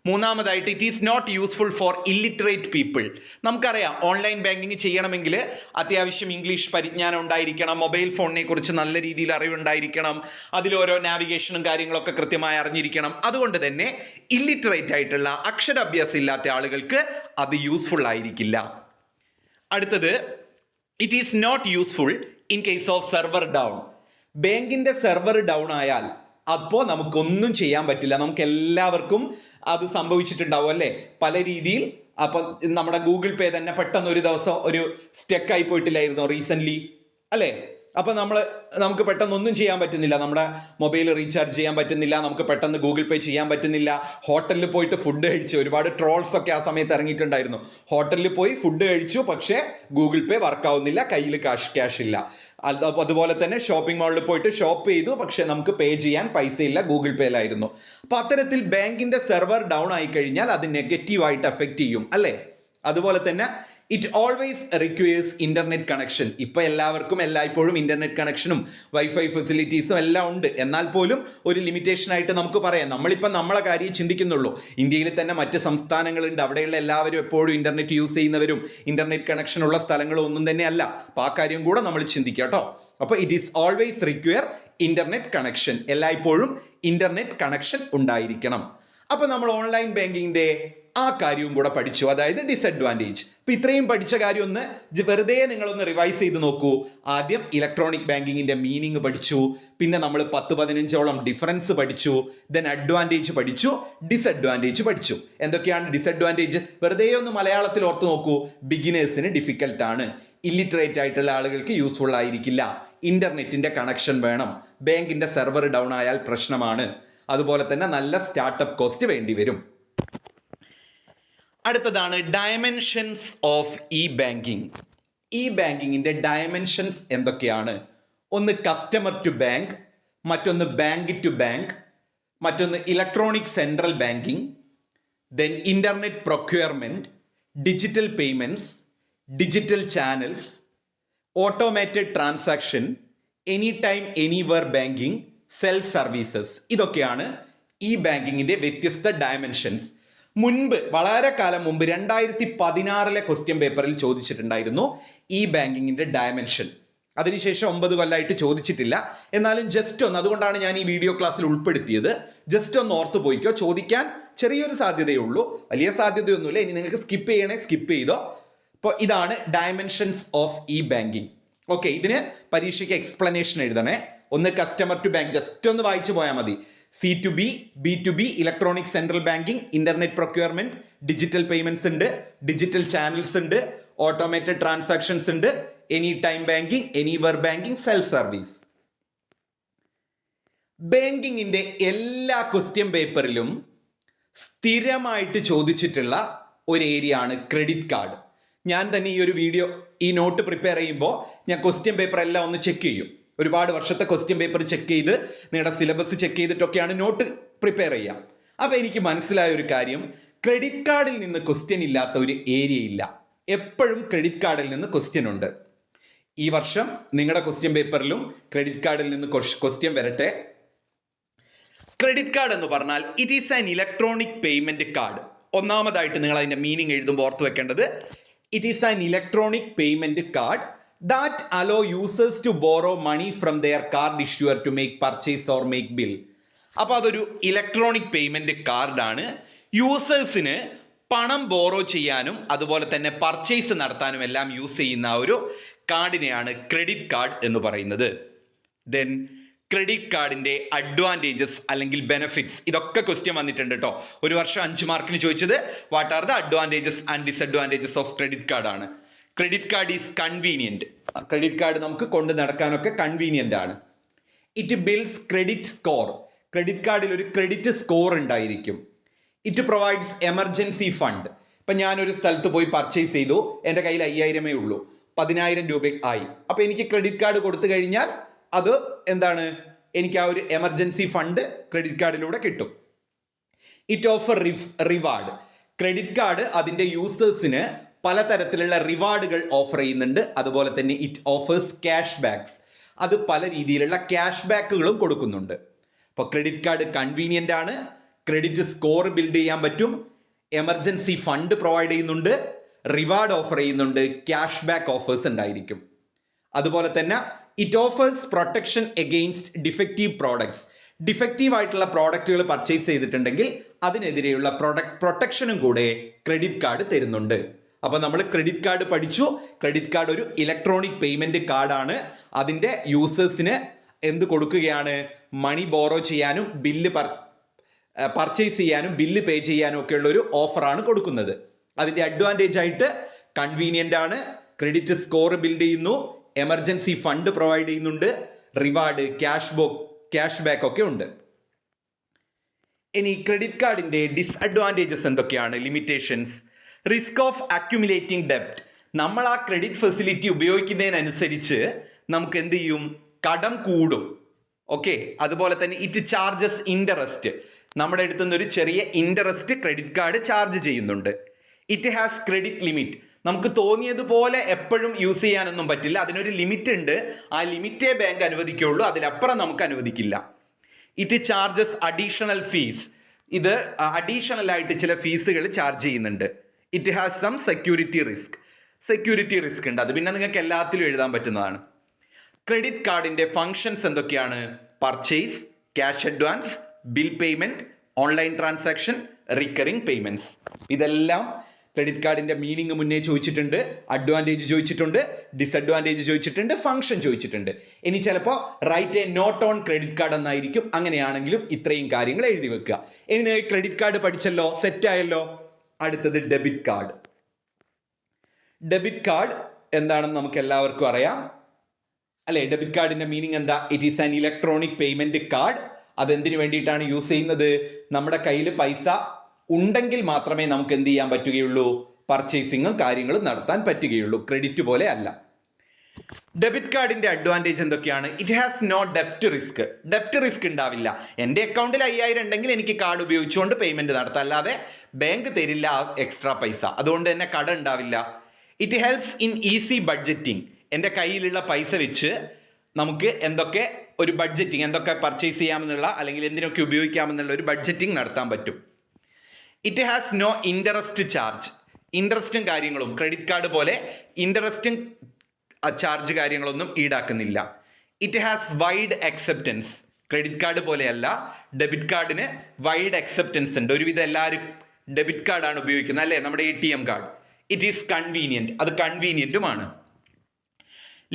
മൂന്നാമതായിട്ട് it is not useful for illiterate people. നമുക്കറിയാം ഓൺലൈൻ ബാങ്കിങ് ചെയ്യണമെങ്കിൽ അത്യാവശ്യം ഇംഗ്ലീഷ് പരിജ്ഞാനം ഉണ്ടായിരിക്കണം, മൊബൈൽ ഫോണിനെ കുറിച്ച് നല്ല രീതിയിൽ അറിവുണ്ടായിരിക്കണം, അതിലോരോ നാവിഗേഷനും കാര്യങ്ങളൊക്കെ കൃത്യമായി അറിഞ്ഞിരിക്കണം. അതുകൊണ്ട് തന്നെ ഇല്ലിറ്ററേറ്റ് ആയിട്ടുള്ള അക്ഷരാഭ്യാസം ഇല്ലാത്ത ആളുകൾക്ക് അത് യൂസ്ഫുൾ ആയിരിക്കില്ല. അടുത്തത്, it is not useful in case of server down. ബാങ്കിന്റെ സെർവർ ഡൗൺ ആയാൽ അപ്പോൾ നമുക്കൊന്നും ചെയ്യാൻ പറ്റില്ല. നമുക്ക് എല്ലാവർക്കും അത് സംഭവിച്ചിട്ടുണ്ടാവും അല്ലേ, പല രീതിയിൽ. അപ്പം നമ്മുടെ ഗൂഗിൾ പേ തന്നെ പെട്ടെന്ന് ഒരു ദിവസം ഒരു സ്റ്റക്ക് ആയി പോയിട്ടില്ലായിരുന്നോ റീസെന്റ് അല്ലേ? അപ്പം നമുക്ക് പെട്ടെന്ന് ഒന്നും ചെയ്യാൻ പറ്റുന്നില്ല, നമ്മുടെ മൊബൈൽ റീചാർജ് ചെയ്യാൻ പറ്റുന്നില്ല, നമുക്ക് പെട്ടെന്ന് ഗൂഗിൾ പേ ചെയ്യാൻ പറ്റുന്നില്ല. ഹോട്ടലിൽ പോയിട്ട് ഫുഡ് കഴിച്ചു, ഒരുപാട് ട്രോൾസ് ഒക്കെ ആ സമയത്ത് ഇറങ്ങിയിട്ടുണ്ടായിരുന്നു. ഹോട്ടലിൽ പോയി ഫുഡ് കഴിച്ചു, പക്ഷേ ഗൂഗിൾ പേ വർക്ക് ആവുന്നില്ല, കയ്യിൽ ക്യാഷ് ഇല്ല. അതുപോലെ തന്നെ ഷോപ്പിംഗ് മാളിൽ പോയിട്ട് ഷോപ്പ് ചെയ്തു, പക്ഷെ നമുക്ക് പേ ചെയ്യാൻ പൈസ ഇല്ല, ഗൂഗിൾ പേയിലായിരുന്നു. അപ്പൊ അത്തരത്തിൽ ബാങ്കിന്റെ സെർവർ ഡൗൺ ആയി കഴിഞ്ഞാൽ അത് നെഗറ്റീവായിട്ട് അഫക്റ്റ് ചെയ്യും അല്ലേ. അതുപോലെ തന്നെ it always requires internet connection. ഇപ്പൊ എല്ലാവർക്കും എല്ലായ്പ്പോഴും ഇന്റർനെറ്റ് കണക്ഷനും വൈഫൈ ഫെസിലിറ്റീസും എല്ലാം ഉണ്ട്. എന്നാൽ പോലും ഒരു ലിമിറ്റേഷൻ ആയിട്ട് നമുക്ക് പറയാം, നമ്മളിപ്പം നമ്മളെ കാര്യം ചിന്തിക്കുന്നുള്ളൂ. ഇന്ത്യയിൽ തന്നെ മറ്റ് സംസ്ഥാനങ്ങളുണ്ട്, അവിടെയുള്ള എല്ലാവരും എപ്പോഴും ഇന്റർനെറ്റ് യൂസ് ചെയ്യുന്നവരും ഇന്റർനെറ്റ് കണക്ഷൻ ഉള്ള സ്ഥലങ്ങളും ഒന്നും തന്നെ അല്ല. അപ്പൊ ആ കാര്യം കൂടെ നമ്മൾ ചിന്തിക്കാം കേട്ടോ. അപ്പൊ it is always require internet connection, എല്ലായ്പ്പോഴും ഇന്റർനെറ്റ് കണക്ഷൻ ഉണ്ടായിരിക്കണം. അപ്പൊ നമ്മൾ ഓൺലൈൻ ബാങ്കിങ്ങിന്റെ ആ കാര്യവും കൂടെ പഠിച്ചു, അതായത് ഡിസഡ്വാൻറ്റേജ്. അപ്പൊ ഇത്രയും പഠിച്ച കാര്യം ഒന്ന് വെറുതെ നിങ്ങളൊന്ന് റിവൈസ് ചെയ്ത് നോക്കൂ. ആദ്യം ഇലക്ട്രോണിക് ബാങ്കിങ്ങിന്റെ മീനിങ് പഠിച്ചു, പിന്നെ നമ്മൾ 10-15ഓളം ഡിഫറൻസ് പഠിച്ചു, ദെൻ അഡ്വാൻറ്റേജ് പഠിച്ചു, ഡിസഡ്വാൻറ്റേജ് പഠിച്ചു. എന്തൊക്കെയാണ് ഡിസഡ്വാൻറ്റേജ്? വെറുതെ ഒന്ന് മലയാളത്തിൽ ഓർത്ത് നോക്കൂ. ബിഗിനേഴ്സിന് ഡിഫിക്കൽട്ട് ആണ്, ഇല്ലിറ്ററേറ്റ് ആയിട്ടുള്ള ആളുകൾക്ക് യൂസ്ഫുൾ ആയിരിക്കില്ല, ഇന്റർനെറ്റിന്റെ കണക്ഷൻ വേണം, ബാങ്കിന്റെ സെർവർ ഡൗൺ ആയാൽ പ്രശ്നമാണ്, അതുപോലെ തന്നെ നല്ല സ്റ്റാർട്ടപ്പ് കോസ്റ്റ് വേണ്ടി വരും. അടുത്തതാണ് dimensions of e banking. E ബാങ്കിങ്ങിന്റെ ഡയമെൻഷൻസ് എന്തൊക്കെയാണ്? ഒന്ന് കസ്റ്റമർ ടു ബാങ്ക്, മറ്റൊന്ന് ബാങ്ക് ടു ബാങ്ക്, മറ്റൊന്ന് electronic central banking, then internet procurement, digital payments, digital channels, automated transaction, any time anywhere banking, self services. ഇതൊക്കെയാണ് ഇ ബാങ്കിങ്ങിന്റെ വ്യത്യസ്ത ഡയമെൻഷൻസ്. മുൻപ് വളരെ കാലം മുമ്പ് 2016 ക്വസ്റ്റ്യൻ പേപ്പറിൽ ചോദിച്ചിട്ടുണ്ടായിരുന്നു ഇ ബാങ്കിങ്ങിന്റെ ഡയമെൻഷൻ. അതിനുശേഷം 9 കൊല്ലമായിട്ട് ചോദിച്ചിട്ടില്ല. എന്നാലും ജസ്റ്റ് ഒന്ന്, അതുകൊണ്ടാണ് ഞാൻ ഈ വീഡിയോ ക്ലാസ്സിൽ ഉൾപ്പെടുത്തിയത്. ജസ്റ്റ് ഒന്ന് ഓർത്തു പോയിക്കോ, ചോദിക്കാൻ ചെറിയൊരു സാധ്യതയേ ഉള്ളൂ, വലിയ സാധ്യതയൊന്നുമില്ല. ഇനി നിങ്ങൾക്ക് സ്കിപ്പ് ചെയ്യണേ സ്കിപ്പ് ചെയ്തോ. അപ്പോൾ ഇതാണ് dimensions of e banking. Okay, ഇതിന് പരീക്ഷയ്ക്ക് എക്സ്പ്ലനേഷൻ എഴുതണേ. ഒന്ന് കസ്റ്റമർ ടു ബാങ്ക്, ജസ്റ്റ് ഒന്ന് വായിച്ചു പോയാൽ മതി. C to B, B to B, electronic central banking, internet procurement, digital payments ഉണ്ട്, ഡിജിറ്റൽ ചാനൽസ് ഉണ്ട്, ഓട്ടോമേറ്റഡ് ട്രാൻസാക്ഷൻസ് ഉണ്ട്, any time banking, anywhere banking, self service. ബാങ്കിങ്ങിന്റെ എല്ലാ ക്വസ്റ്റ്യൻ പേപ്പറിലും സ്ഥിരമായിട്ട് ചോദിച്ചിട്ടുള്ള ഒരു ഏരിയ ആണ് ക്രെഡിറ്റ് കാർഡ്. ഞാൻ തന്നെ ഈ ഒരു വീഡിയോ, ഈ നോട്ട് പ്രിപ്പയർ ചെയ്യുമ്പോൾ ഞാൻ ക്വസ്റ്റ്യൻ പേപ്പർ എല്ലാം ഒന്ന് ചെക്ക് ചെയ്യും. ഒരുപാട് വർഷത്തെ ക്വസ്റ്റ്യൻ പേപ്പർ ചെക്ക് ചെയ്ത് നിങ്ങളുടെ സിലബസ് ചെക്ക് ചെയ്തിട്ടൊക്കെയാണ് നോട്ട് പ്രിപ്പയർ ചെയ്യുക. അപ്പോൾ എനിക്ക് മനസ്സിലായ ഒരു കാര്യം, ക്രെഡിറ്റ് കാർഡിൽ നിന്ന് ക്വസ്റ്റ്യൻ ഇല്ലാത്ത ഒരു ഏരിയ ഇല്ല. എപ്പോഴും ക്രെഡിറ്റ് കാർഡിൽ നിന്ന് ക്വസ്റ്റ്യൻ ഉണ്ട്. ഈ വർഷം നിങ്ങളുടെ ക്വസ്റ്റ്യൻ പേപ്പറിലും ക്രെഡിറ്റ് കാർഡിൽ നിന്ന് ക്വസ്റ്റ്യൻ വരട്ടെ. ക്രെഡിറ്റ് കാർഡ് എന്ന് പറഞ്ഞാൽ it is an electronic payment card. ഒന്നാമതായിട്ട് നിങ്ങൾ അതിന്റെ മീനിങ് എഴുതുമ്പോൾ ഓർത്ത് വെക്കേണ്ടത്, it is an electronic payment card that allow users to borrow money from their card issuer to make purchase or make bill. അപ്പോൾ അതൊരു ഇലക്ട്രോണിക് പേയ്മെന്റ് കാർഡാണ്. യൂസേഴ്സിന് പണം ബോറോ ചെയ്യാനും അതുപോലെ തന്നെ പർച്ചേസ് നടത്താനും എല്ലാം യൂസ് ചെയ്യുന്ന ഒരു കാർഡിനെയാണ് ക്രെഡിറ്റ് കാർഡ് എന്ന് പറയുന്നത്. ദെൻ ക്രെഡിറ്റ് കാർഡിൻ്റെ അഡ്വാൻറ്റേജസ് അല്ലെങ്കിൽ ബെനഫിറ്റ്സ്, ഇതൊക്കെ ക്വസ്റ്റ്യൻ വന്നിട്ടുണ്ട് കേട്ടോ. ഒരു വർഷം 5 മാർക്കിന് ചോദിച്ചത് what are the advantages and disadvantages of credit card ആണ്. Credit card is convenient. Credit card നമുക്ക് കൊണ്ട് നടക്കാനൊക്കെ കൺവീനിയൻ്റ് ആണ്. It builds credit score. Credit കാർഡിൽ ഒരു ക്രെഡിറ്റ് സ്കോർ ഉണ്ടായിരിക്കും. It provides emergency fund. ഇപ്പം ഞാനൊരു സ്ഥലത്ത് പോയി പർച്ചേസ് ചെയ്തു, എൻ്റെ കയ്യിൽ 5000 ഉള്ളൂ, 10000 രൂപ ആയി. അപ്പോൾ എനിക്ക് ക്രെഡിറ്റ് കാർഡ് കൊടുത്തു കഴിഞ്ഞാൽ അത് എന്താണ്, എനിക്ക് ആ ഒരു എമർജൻസി ഫണ്ട് ക്രെഡിറ്റ് കാർഡിലൂടെ കിട്ടും. It offer reward. Credit card അതിൻ്റെ യൂസേഴ്സിന് പലതരത്തിലുള്ള റിവാർഡുകൾ ഓഫർ ചെയ്യുന്നുണ്ട്. അതുപോലെ തന്നെ ഇറ്റ് ഓഫേഴ്സ് ക്യാഷ് ബാക്സ്. അത് പല രീതിയിലുള്ള ക്യാഷ് ബാക്കുകളും കൊടുക്കുന്നുണ്ട്. അപ്പോൾ ക്രെഡിറ്റ് കാർഡ് കൺവീനിയൻ്റ് ആണ്, ക്രെഡിറ്റ് സ്കോർ ബിൽഡ് ചെയ്യാൻ പറ്റും, എമർജൻസി ഫണ്ട് പ്രൊവൈഡ് ചെയ്യുന്നുണ്ട്, റിവാർഡ് ഓഫർ ചെയ്യുന്നുണ്ട്, ക്യാഷ് ബാക്ക് ഓഫേഴ്സ് ഉണ്ടായിരിക്കും. അതുപോലെ തന്നെ it offers protection against defective products. Defective ആയിട്ടുള്ള പ്രോഡക്റ്റുകൾ പർച്ചേസ് ചെയ്തിട്ടുണ്ടെങ്കിൽ അതിനെതിരെയുള്ള പ്രൊട്ടക്ഷനും കൂടെ ക്രെഡിറ്റ് കാർഡ് തരുന്നുണ്ട്. അപ്പോൾ നമ്മൾ ക്രെഡിറ്റ് കാർഡ് പഠിച്ചു. ക്രെഡിറ്റ് കാർഡ് ഒരു ഇലക്ട്രോണിക് പേയ്മെൻറ്റ് കാർഡാണ്. അതിൻ്റെ യൂസേഴ്സിന് എന്ത് കൊടുക്കുകയാണ്, മണി ബോറോ ചെയ്യാനും പർച്ചേസ് ചെയ്യാനും ബില്ല് പേ ചെയ്യാനും ഒക്കെ ഉള്ളൊരു ഓഫറാണ് കൊടുക്കുന്നത്. അതിൻ്റെ അഡ്വാൻറ്റേജ് ആയിട്ട് കൺവീനിയൻ്റ് ആണ്, ക്രെഡിറ്റ് സ്കോർ ബിൽഡ് ചെയ്യുന്നു, എമർജൻസി ഫണ്ട് പ്രൊവൈഡ് ചെയ്യുന്നുണ്ട്, റിവാർഡ്, ക്യാഷ് ബാക്ക് ഒക്കെ ഉണ്ട്. ഇനി ക്രെഡിറ്റ് കാർഡിൻ്റെ ഡിസ്അഡ്വാൻറ്റേജസ് എന്തൊക്കെയാണ്? ലിമിറ്റേഷൻസ്. റിസ്ക് ഓഫ് അക്യുമുലേറ്റിംഗ് ഡെപ്റ്റ്. നമ്മൾ ആ ക്രെഡിറ്റ് ഫെസിലിറ്റി ഉപയോഗിക്കുന്നതിനനുസരിച്ച് നമുക്ക് എന്ത് ചെയ്യും, കടം കൂടും. ഓക്കെ. അതുപോലെ തന്നെ ഇറ്റ് ചാർജസ് ഇൻട്രസ്റ്റ്. നമ്മുടെ അടുത്ത് നിന്ന് ഒരു ചെറിയ ഇൻട്രസ്റ്റ് ക്രെഡിറ്റ് കാർഡ് ചാർജ് ചെയ്യുന്നുണ്ട്. It has credit limit. നമുക്ക് തോന്നിയതുപോലെ എപ്പോഴും യൂസ് ചെയ്യാനൊന്നും പറ്റില്ല, അതിനൊരു ലിമിറ്റ് ഉണ്ട്. ആ ലിമിറ്റേ ബാങ്ക് അനുവദിക്കുള്ളൂ, അതിലപ്പുറം നമുക്ക് അനുവദിക്കില്ല. It charges additional fees. ഇത് അഡീഷണൽ ആയിട്ട് ചില ഫീസുകൾ ചാർജ് ചെയ്യുന്നുണ്ട്. It has some security risk ഉണ്ട്. അത് പിന്നെ നിങ്ങൾക്ക് എല്ലാത്തിലും എഴുതാൻ പറ്റുന്നതാണ്. ക്രെഡിറ്റ് കാർഡിൻ്റെ ഫങ്ഷൻസ് എന്തൊക്കെയാണ്? Purchase, cash advance, bill payment, online transaction, recurring payments. ഇതെല്ലാം ക്രെഡിറ്റ് കാർഡിൻ്റെ മീനിങ് മുന്നേ ചോദിച്ചിട്ടുണ്ട്, അഡ്വാൻറ്റേജ് ചോദിച്ചിട്ടുണ്ട്, ഡിസഡ്വാൻറ്റേജ് ചോദിച്ചിട്ടുണ്ട്, ഫംഗ്ഷൻ ചോദിച്ചിട്ടുണ്ട്. ഇനി ചിലപ്പോൾ write a note on credit card എന്നായിരിക്കും. അങ്ങനെയാണെങ്കിലും ഇത്രയും കാര്യങ്ങൾ എഴുതി വെക്കുക. ഇനി നിങ്ങൾ ക്രെഡിറ്റ് കാർഡ് പഠിച്ചല്ലോ, സെറ്റായല്ലോ. അടുത്തത് ഡെബിറ്റ് കാർഡ്. ഡെബിറ്റ് കാർഡ് എന്താണെന്ന് നമുക്ക് എല്ലാവർക്കും അറിയാം അല്ലേ? ഡെബിറ്റ് കാർഡിൻ്റെ മീനിങ് എന്താ? It is an electronic payment card. അതെന്തിനു വേണ്ടിയിട്ടാണ് യൂസ് ചെയ്യുന്നത്? നമ്മുടെ കയ്യിൽ പൈസ ഉണ്ടെങ്കിൽ മാത്രമേ നമുക്ക് എന്ത് ചെയ്യാൻ പറ്റുകയുള്ളൂ, പർച്ചേസിങ്ങും കാര്യങ്ങളും നടത്താൻ പറ്റുകയുള്ളൂ. ക്രെഡിറ്റ് പോലെ അല്ല. ഡെബിറ്റ് കാർഡിന്റെ അഡ്വാൻറ്റേജ് എന്തൊക്കെയാണ്? It has no ഡെപ്റ്റ് risk. ഡെപ്റ്റ് risk ഉണ്ടാവില്ല. എൻ്റെ അക്കൗണ്ടിൽ 5000 ഉണ്ടെങ്കിൽ എനിക്ക് കാർഡ് ഉപയോഗിച്ചുകൊണ്ട് പേയ്മെന്റ് നടത്താം, അല്ലാതെ ബാങ്ക് തരില്ല എക്സ്ട്രാ പൈസ. അതുകൊണ്ട് തന്നെ കടം ഉണ്ടാവില്ല. It helps in easy budgeting. എൻ്റെ കയ്യിലുള്ള പൈസ വെച്ച് നമുക്ക് എന്തൊക്കെ ഒരു ബഡ്ജറ്റിംഗ്, എന്തൊക്കെ പർച്ചേസ് ചെയ്യാമെന്നുള്ള അല്ലെങ്കിൽ എന്തിനൊക്കെ ഉപയോഗിക്കാമെന്നുള്ള ഒരു ബഡ്ജറ്റിംഗ് നടത്താൻ പറ്റും. It has no interest charge. ഇൻട്രസ്റ്റും കാര്യങ്ങളും ക്രെഡിറ്റ് കാർഡ് പോലെ ഇൻട്രസ്റ്റും ചാർജ് കാര്യങ്ങളൊന്നും ഈടാക്കുന്നില്ല. It has wide acceptance. Credit card പോലെയല്ല, ഡെബിറ്റ് കാർഡിന് വൈഡ് അക്സെപ്റ്റൻസ് ഉണ്ട്. ഒരുവിധം എല്ലാവരും ഡെബിറ്റ് കാർഡാണ് ഉപയോഗിക്കുന്നത് അല്ലേ, നമ്മുടെ ATM card. It is convenient. അത് കൺവീനിയൻറ്റുമാണ്.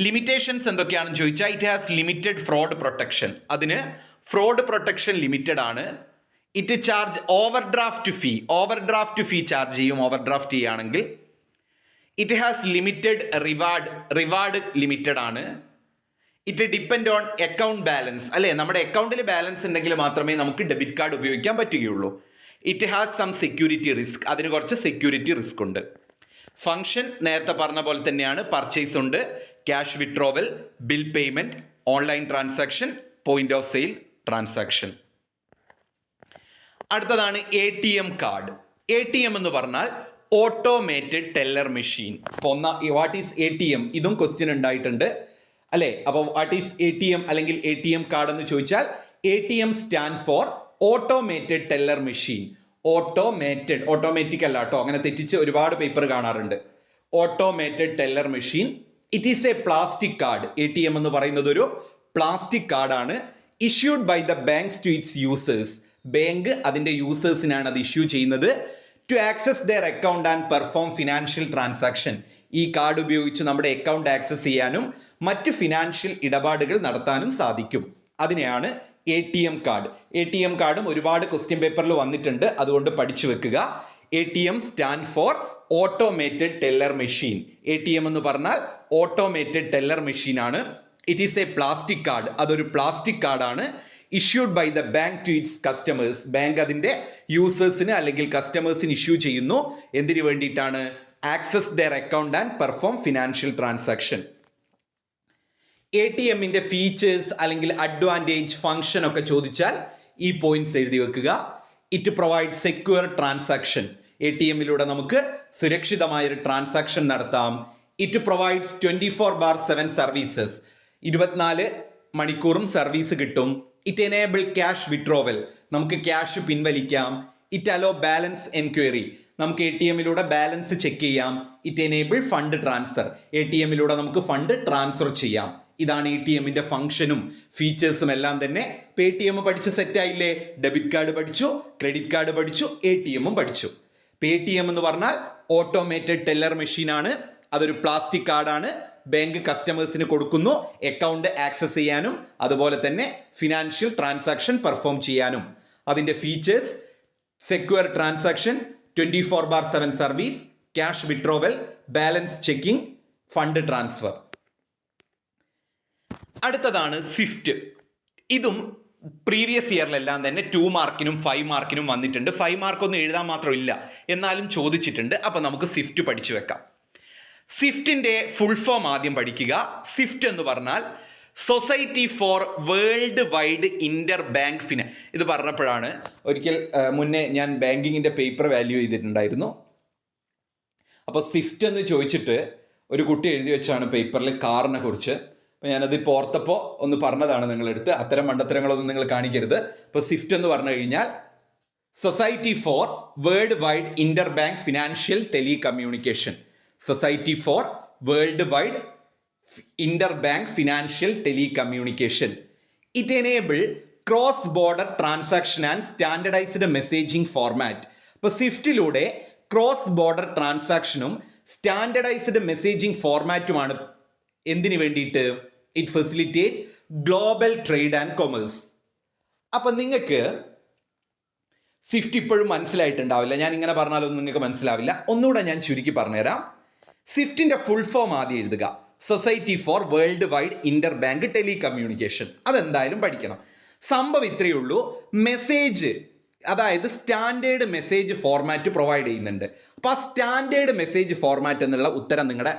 ലിമിറ്റേഷൻസ് എന്തൊക്കെയാണെന്ന് ചോദിച്ചാൽ it has limited fraud protection. അതിന് ഫ്രോഡ് പ്രൊട്ടക്ഷൻ ലിമിറ്റഡ് ആണ്. It charge overdraft fee charge ചെയ്യും ഓവർഡ്രാഫ്റ്റ് ചെയ്യുകയാണെങ്കിൽ. It has limited reward limited ആണ്. It depend on account balance അല്ലേ, നമ്മുടെ അക്കൗണ്ടിൽ ബാലൻസ് ഉണ്ടെങ്കിൽ മാത്രമേ നമുക്ക് ഡെബിറ്റ് കാർഡ് ഉപയോഗിക്കാൻ പറ്റുകയുള്ളൂ. It has some security risk. അതിന് കുറച്ച് സെക്യൂരിറ്റി റിസ്ക് ഉണ്ട്. ഫംഗ്ഷൻ നേരത്തെ പറഞ്ഞ പോലെ തന്നെയാണ്. പർച്ചേസ് ഉണ്ട്, cash withdrawal, bill payment, online transaction, point of sale transaction. അടുത്തതാണ് ATM കാർഡ്. ATM എന്ന് പറഞ്ഞാൽ ഓട്ടോമേറ്റഡ് ടെല്ലർ മെഷീൻ. അപ്പോൾ വാട്ട് ഈസ് ATM, ഇതും ക്വസ്റ്റ്യൻ ഉണ്ടായിട്ടുണ്ട് അല്ലേ. അപ്പോൾ വാട്ട് ഈസ് ATM അല്ലെങ്കിൽ ATM കാർഡ് എന്ന് ചോദിച്ചാൽ ATM stand for automated teller machine. Automatic അല്ല കേട്ടോ, അങ്ങനെ തെറ്റിച്ച് ഒരുപാട് പേപ്പർ കാണാറുണ്ട്. Automated teller machine. It is a plastic card. ATM എന്ന് പറയുന്നത് ഒരു പ്ലാസ്റ്റിക് കാർഡാണ്. Issued by the banks to its users. Bank അതിൻ്റെ യൂസേഴ്സിനാണ് അത് ഇഷ്യൂ ചെയ്യുന്നത്. To access their account and perform financial transaction. ഈ കാർഡ് ഉപയോഗിച്ച് നമ്മുടെ അക്കൗണ്ട് ആക്സസ് ചെയ്യാനും മറ്റ് ഫിനാൻഷ്യൽ ഇടപാടുകൾ നടത്താനും സാധിക്കും. അതിനെയാണ് ATM കാർഡ്. ATM കാർഡും ഒരുപാട് ക്വസ്റ്റ്യൻ പേപ്പറിൽ വന്നിട്ടുണ്ട്, അതുകൊണ്ട് പഠിച്ചു വെക്കുക. ATM stand for automated teller machine. ATM എന്ന് പറഞ്ഞാൽ ഓട്ടോമേറ്റഡ് ടെല്ലർ മെഷീൻ ആണ്. It is a plastic card. അതൊരു പ്ലാസ്റ്റിക് കാർഡാണ്. Issued by the bank to its customers. Bank അതിൻ്റെ യൂസേഴ്സിന് അല്ലെങ്കിൽ കസ്റ്റമേഴ്സിന് ഇഷ്യൂ ചെയ്യുന്നു. എന്തിനു വേണ്ടിയിട്ടാണ്? Access their account and perform financial transaction. ATMന്റെ ഫീച്ചേഴ്സ് അല്ലെങ്കിൽ അഡ്വാൻറ്റേജ്, ഫംഗ്ഷൻ ഒക്കെ ചോദിച്ചാൽ ഈ പോയിന്റ്സ് എഴുതി വെക്കുക. It provide secure transaction. ATMയിലൂടെ നമുക്ക് സുരക്ഷിതമായൊരു ട്രാൻസാക്ഷൻ നടത്താം. It provides 24/7 services. 24 മണിക്കൂറും സർവീസ് കിട്ടും. It enable cash withdrawal. നമുക്ക് ക്യാഷ് പിൻവലിക്കാം. It allow balance enquiry. നമുക്ക് ATMയിലൂടെ ബാലൻസ് ചെക്ക് ചെയ്യാം. It enable fund transfer. ATMയിലൂടെ നമുക്ക് ഫണ്ട് ട്രാൻസ്ഫർ ചെയ്യാം. ഇതാണ് ATMന്റെ ഫംഗ്ഷനും ഫീച്ചേഴ്സും എല്ലാം തന്നെ. ATM പഠിച്ച് സെറ്റായില്ലേ? ഡെബിറ്റ് കാർഡ് പഠിച്ചു, ക്രെഡിറ്റ് കാർഡ് പഠിച്ചു, ATMും പഠിച്ചു. ATM എന്ന് പറഞ്ഞാൽ ഓട്ടോമേറ്റഡ് ടെല്ലർ മെഷീൻ ആണ്. അതൊരു പ്ലാസ്റ്റിക് കാർഡാണ്. ബാങ്ക് കസ്റ്റമേഴ്സിന് കൊടുക്കുന്നു അക്കൗണ്ട് ആക്സസ് ചെയ്യാനും അതുപോലെ തന്നെ ഫിനാൻഷ്യൽ ട്രാൻസാക്ഷൻ പെർഫോം ചെയ്യാനും. അതിൻ്റെ features: secure transaction, 24/7 service, cash withdrawal, balance checking, fund transfer. അടുത്തതാണ് സ്വിഫ്റ്റ്. ഇതും പ്രീവിയസ് ഇയറിലെല്ലാം തന്നെ 2 മാർക്കിനും 5 മാർക്കിനും വന്നിട്ടുണ്ട്. 5 മാർക്കൊന്നും എഴുതാൻ മാത്രമില്ല, എന്നാലും ചോദിച്ചിട്ടുണ്ട്. അപ്പം നമുക്ക് സ്വിഫ്റ്റ് പഠിച്ചു വെക്കാം. സ്വിഫ്റ്റിൻ്റെ ഫുൾ ഫോം ആദ്യം പഠിക്കുക. സ്വിഫ്റ്റ് എന്ന് പറഞ്ഞാൽ society for world wide inter bank finance. ഇത് പറഞ്ഞപ്പോഴാണ് ഒരിക്കൽ മുന്നേ ഞാൻ ബാങ്കിങ്ങിൻ്റെ പേപ്പർ വാല്യൂ ചെയ്തിട്ടുണ്ടായിരുന്നു. അപ്പോൾ സ്വിഫ്റ്റ് എന്ന് ചോദിച്ചിട്ട് ഒരു കുട്ടി എഴുതി വെച്ചാണ് പേപ്പറിൽ കാറിനെ കുറിച്ച്. അപ്പോൾ ഞാനത് ഇപ്പോൾ ഓർത്തപ്പോൾ ഒന്ന് പറഞ്ഞതാണ് നിങ്ങളെടുത്ത്. അത്തരം മണ്ടത്തരങ്ങളൊന്നും നിങ്ങൾ കാണിക്കരുത്. അപ്പോൾ സ്വിഫ്റ്റ് എന്ന് പറഞ്ഞു കഴിഞ്ഞാൽ society for world wide inter bank financial telecommunication. Society for world wide interbank financial telecommunication. It enable cross border transaction and standardised messaging format. അപ്പോൾ സ്വിഫ്റ്റിലൂടെ ക്രോസ് ബോർഡർ ട്രാൻസാക്ഷനും സ്റ്റാൻഡർഡൈസ്ഡ് മെസ്സേജിംഗ് ഫോർമാറ്റുമാണ്. എന്തിനു വേണ്ടിയിട്ട്? It facilitate global trade and commerce. അപ്പം നിങ്ങൾക്ക് സ്വിഫ്റ്റ് ഇപ്പോഴും മനസ്സിലായിട്ടുണ്ടാവില്ല. ഞാൻ ഇങ്ങനെ പറഞ്ഞാലൊന്നും നിങ്ങൾക്ക് മനസ്സിലാവില്ല. ഒന്നുകൂടെ ഞാൻ ചുരുക്കി പറഞ്ഞുതരാം. സ്വിഫ്റ്റിൻ്റെ ഫുൾ ഫോം ആദ്യം എഴുതുക. Society for world wide inter bank telecommunication. അതെന്തായാലും പഠിക്കണം. സംഭവം ഇത്രയേ ഉള്ളൂ. മെസ്സേജ്, അതായത് സ്റ്റാൻഡേർഡ് മെസ്സേജ് ഫോർമാറ്റ് പ്രൊവൈഡ് ചെയ്യുന്നുണ്ട്. അപ്പോൾ ആ സ്റ്റാൻഡേർഡ് മെസ്സേജ് ഫോർമാറ്റ് എന്നുള്ള ഉത്തരം നിങ്ങളുടെ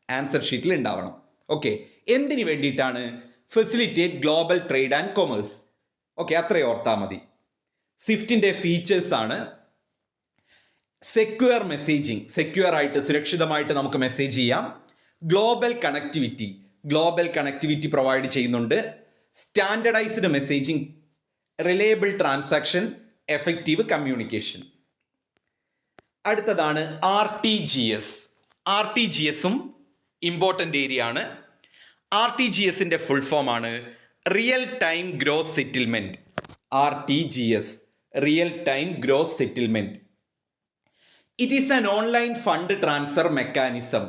ആൻസർ ഷീറ്റിൽ ഉണ്ടാവണം. ഓക്കെ, എന്തിനു വേണ്ടിയിട്ടാണ്? Facilitate global trade and commerce. Okay, അത്രയും ഓർത്താൽ മതി. സ്വിഫ്റ്റിൻ്റെ ഫീച്ചേഴ്സ് ആണ് സെക്യൂർ മെസ്സേജിങ്. സെക്യൂർ ആയിട്ട് സുരക്ഷിതമായിട്ട് നമുക്ക് മെസ്സേജ് ചെയ്യാം. Global connectivity. Global connectivity provide ചെയ്യുന്നുണ്ട്. Standardised messaging, reliable transaction, effective communication. അടുത്തതാണ് RTGS. RTGSും ഇമ്പോർട്ടൻ്റ് ഏരിയ ആണ്. RTGSന്റെ ഫുൾ ഫോം ആണ് real time gross settlement. RTGS, real time gross settlement. It is an online fund transfer mechanism.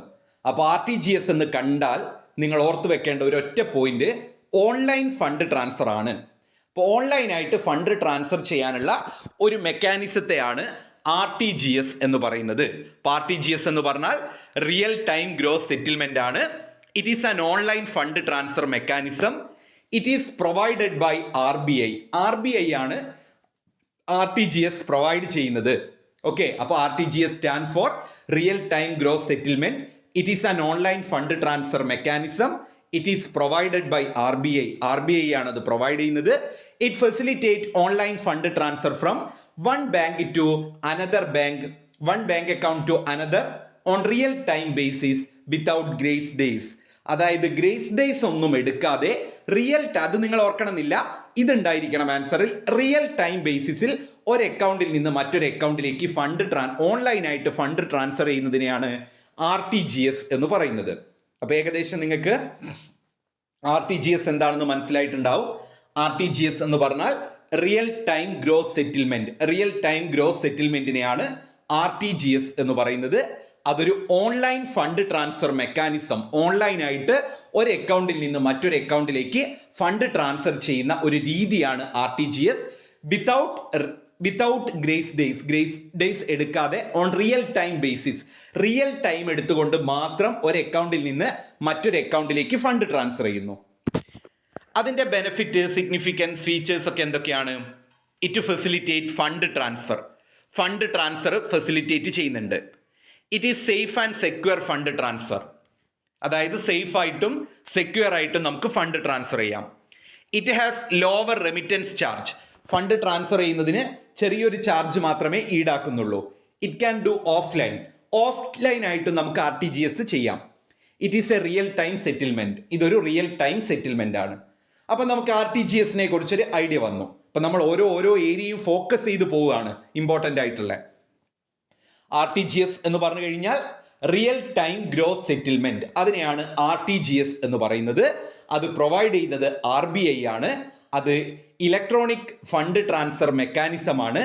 അപ്പോൾ RTGS എന്ന് കണ്ടാൽ നിങ്ങൾ ഓർത്ത് വെക്കേണ്ട ഒരൊറ്റ പോയിന്റ് ഓൺലൈൻ ഫണ്ട് ട്രാൻസ്ഫർ ആണ്. അപ്പോൾ ഓൺലൈനായിട്ട് ഫണ്ട് ട്രാൻസ്ഫർ ചെയ്യാനുള്ള ഒരു മെക്കാനിസത്തെയാണ് RTGS എന്ന് പറയുന്നത്. അപ്പോൾ RTGS എന്ന് പറഞ്ഞാൽ റിയൽ ടൈം ഗ്രോസ് സെറ്റിൽമെൻ്റ് ആണ്. It is an online fund transfer mechanism. It is provided by RBI. RBI ആണ് RTGS പ്രൊവൈഡ് ചെയ്യുന്നത്. ഓക്കെ, അപ്പോൾ RTGS stand for real time gross settlement. It is an online fund transfer mechanism. It is provided by RBI. RBI ആണ് അത് പ്രൊവൈഡ് ചെയ്യുന്നത്. It facilitate online fund transfer from one bank to another bank, one bank account to another on real time basis without grace days. അതായത് ഗ്രേസ് ഡേയ്സ് ഒന്നും എടുക്കാതെ അത് നിങ്ങൾ ഓർക്കണമെന്നില്ല, ഇതുണ്ടായിരിക്കണം ആൻസറിൽ. റിയൽ ടൈം ബേസിസിൽ ഒരു അക്കൗണ്ടിൽ നിന്ന് മറ്റൊരു അക്കൗണ്ടിലേക്ക് ഓൺലൈനായിട്ട് ഫണ്ട് ട്രാൻസ്ഫർ ചെയ്യുന്നതിനെയാണ് RTGS എന്ന് പറയുന്നത്. അപ്പോൾ ഏകദേശം നിങ്ങൾക്ക് RTGS എന്താണെന്ന് മനസ്സിലായിട്ടുണ്ടാവും. RTGS എന്ന് പറഞ്ഞാൽ real time gross settlement. Real time gross സെറ്റിൽമെന്റിനെയാണ് RTGS എന്ന് പറയുന്നത്. അതൊരു ഓൺലൈൻ ഫണ്ട് ട്രാൻസ്ഫർ മെക്കാനിസം. ഓൺലൈനായിട്ട് ഒരു അക്കൗണ്ടിൽ നിന്ന് മറ്റൊരു അക്കൗണ്ടിലേക്ക് ഫണ്ട് ട്രാൻസ്ഫർ ചെയ്യുന്ന ഒരു രീതിയാണ് RTGS. വിത്തൗട്ട് ഗ്രേസ് ഡേയ്സ് എടുക്കാതെ on real time basis, real time എടുത്തുകൊണ്ട് മാത്രം ഒരു അക്കൗണ്ടിൽ നിന്ന് മറ്റൊരു അക്കൗണ്ടിലേക്ക് ഫണ്ട് ട്രാൻസ്ഫർ ചെയ്യുന്നു. അതിൻ്റെ ബെനിഫിറ്റ്, സിഗ്നിഫിക്കൻസ്, ഫീച്ചേഴ്സ് ഒക്കെ എന്തൊക്കെയാണ്? It facilitate fund transfer. Fund transfer facilitate ചെയ്യുന്നുണ്ട്. It is safe and secure fund transfer. അതായത് സേഫ് ആയിട്ടും സെക്യൂർ ആയിട്ടും നമുക്ക് ഫണ്ട് ട്രാൻസ്ഫർ ചെയ്യാം. It has lower remittance charge. Fund transfer ചെയ്യുന്നതിന് ചെറിയൊരു ചാർജ് മാത്രമേ ഈടാക്കുന്നുള്ളൂ. ഇറ്റ് ക്യാൻ ഡു ഓഫ്ലൈൻ ആയിട്ട് നമുക്ക് RTGS ചെയ്യാം. It is a real time settlement. ഇതൊരു റിയൽ ടൈം സെറ്റിൽമെന്റ് ആണ്. അപ്പം നമുക്ക് RTGSനെ കുറിച്ചൊരു ഐഡിയ വന്നു. അപ്പം നമ്മൾ ഓരോ ഏരിയയും ഫോക്കസ് ചെയ്ത് പോവുകയാണ്, ഇമ്പോർട്ടൻ്റ് ആയിട്ടുള്ള. RTGS എന്ന് പറഞ്ഞു കഴിഞ്ഞാൽ റിയൽ ടൈം ഗ്രോസ് സെറ്റിൽമെന്റ്. അതിനെയാണ് RTGS എന്ന് പറയുന്നത്. അത് പ്രൊവൈഡ് ചെയ്യുന്നത് RBI ആണ്. അത് ഇലക്ട്രോണിക് ഫണ്ട് ട്രാൻസ്ഫർ മെക്കാനിസം ആണ്.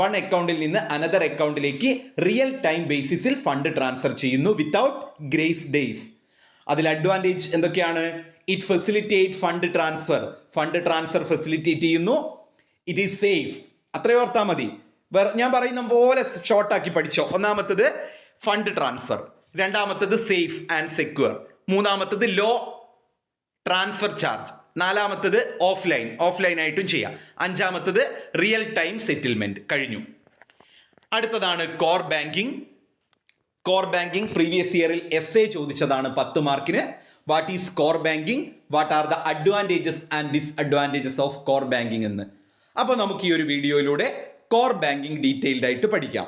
വൺ അക്കൗണ്ടിൽ നിന്ന് അനദർ അക്കൗണ്ടിലേക്ക് റിയൽ ടൈം ബേസിസിൽ ഫണ്ട് ട്രാൻസ്ഫർ ചെയ്യുന്നു വിത്തൗട്ട് ഗ്രേസ് ഡേയ്സ്. അതിൽ അഡ്വാൻറ്റേജ് എന്തൊക്കെയാണ്? It facilitate fund transfer facilitate ചെയ്യുന്നു. It is safe. അത്രയും ഓർത്താൽ മതി. ഞാൻ പറയുന്ന പോലെ ഷോർട്ടാക്കി പഠിച്ചോ. ഒന്നാമത്തത് ഫണ്ട് ട്രാൻസ്ഫർ, രണ്ടാമത്തത് സേഫ് ആൻഡ് സെക്യൂർ, മൂന്നാമത്തത് ലോ ട്രാൻസ്ഫർ ചാർജ്, നാലാമത്തത് ഓഫ്ലൈൻ ആയിട്ടും ചെയ്യാം, അഞ്ചാമത്തത് റിയൽ ടൈം സെറ്റിൽമെന്റ്. കഴിഞ്ഞു. അടുത്തതാണ് കോർ ബാങ്കിങ്. പ്രീവിയസ് ഇയറിൽ essay ചോദിച്ചതാണ് 10 മാർക്കിന്. What is core banking, what are the advantages and disadvantages of core banking എന്ന്. അപ്പോൾ നമുക്ക് ഈ ഒരു വീഡിയോയിലൂടെ കോർ ബാങ്കിങ് ഡീറ്റെയിൽഡ് ആയിട്ട് പഠിക്കാം.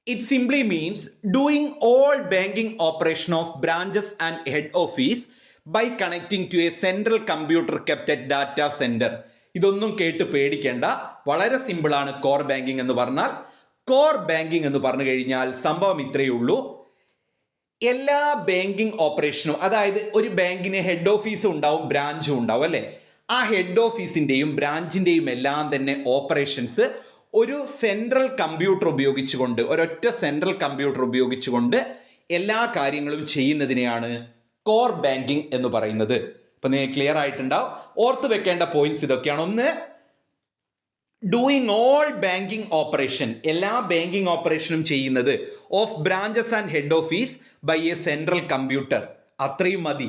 It simply means doing all banking operation of branches and head office by connecting to a central computer kept at data centre. ഇതൊന്നും കേട്ട് പേടിക്കേണ്ട, വളരെ സിമ്പിളാണ് കോർ ബാങ്കിങ് എന്ന് പറഞ്ഞാൽ. കോർ ബാങ്കിങ് എന്ന് പറഞ്ഞു കഴിഞ്ഞാൽ സംഭവം ഇത്രയേ ഉള്ളൂ. എല്ലാ ബാങ്കിങ് ഓപ്പറേഷനും, അതായത് ഒരു ബാങ്കിന് ഹെഡ് ഓഫീസും ഉണ്ടാവും ബ്രാഞ്ചും ഉണ്ടാവും അല്ലേ. ആ ഹെഡ് ഓഫീസിൻ്റെയും ബ്രാഞ്ചിൻ്റെയും എല്ലാം തന്നെ ഓപ്പറേഷൻസ് ഒരു സെൻട്രൽ കമ്പ്യൂട്ടർ ഉപയോഗിച്ചുകൊണ്ട്, ഒരൊറ്റ സെൻട്രൽ കമ്പ്യൂട്ടർ ഉപയോഗിച്ചുകൊണ്ട് എല്ലാ കാര്യങ്ങളും ചെയ്യുന്നതിനെയാണ് കോർ ബാങ്കിങ് എന്ന് പറയുന്നത്. അപ്പം നിങ്ങൾ ക്ലിയർ ആയിട്ടുണ്ടാവും. ഓർത്ത് വെക്കേണ്ട പോയിന്റ്സ് ഇതൊക്കെയാണ്. ഒന്ന്, ഡൂയിങ് ഓൾ ബാങ്കിങ് ഓപ്പറേഷൻ, എല്ലാ ബാങ്കിങ് ഓപ്പറേഷനും ചെയ്യുന്നത് of branches and head office by a central computer. അത്രയും മതി,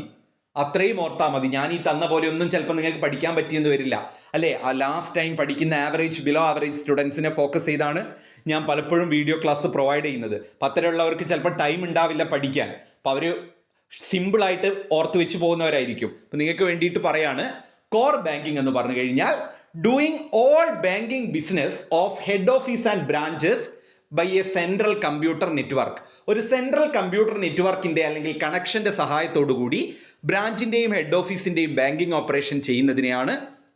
അത്രയും ഓർത്താൽ മതി. ഞാൻ ഈ തന്ന പോലെ ഒന്നും ചിലപ്പോൾ നിങ്ങൾക്ക് പഠിക്കാൻ പറ്റിയെന്ന് വരില്ല അല്ലേ. ആ ലാസ്റ്റ് ടൈം പഠിക്കുന്ന ആവറേജ്, ബിലോ ആവറേജ് സ്റ്റുഡൻസിനെ ഫോക്കസ് ചെയ്താണ് ഞാൻ പലപ്പോഴും വീഡിയോ ക്ലാസ് പ്രൊവൈഡ് ചെയ്യുന്നത്. പത്തരമുള്ളവർക്ക് ചിലപ്പോൾ ടൈം ഉണ്ടാവില്ല പഠിക്കാൻ. അപ്പോൾ അവർ സിമ്പിളായിട്ട് ഓർത്ത് വെച്ച് പോകുന്നവരായിരിക്കും. അപ്പം നിങ്ങൾക്ക് വേണ്ടിയിട്ട് പറയാണ്, കോർ ബാങ്കിങ് എന്ന് പറഞ്ഞു കഴിഞ്ഞാൽ doing all banking business of head office and branches by a central computer network. ഒരു സെൻട്രൽ കമ്പ്യൂട്ടർ നെറ്റ്വർക്കിന്റെ അല്ലെങ്കിൽ കണക്ഷന്റെ സഹായത്തോടു കൂടി ബ്രാഞ്ചിന്റെയും ഹെഡ് ഓഫീസിന്റെയും ബാങ്കിങ് ഓപ്പറേഷൻ ചെയ്യുന്നതിനെയാണ്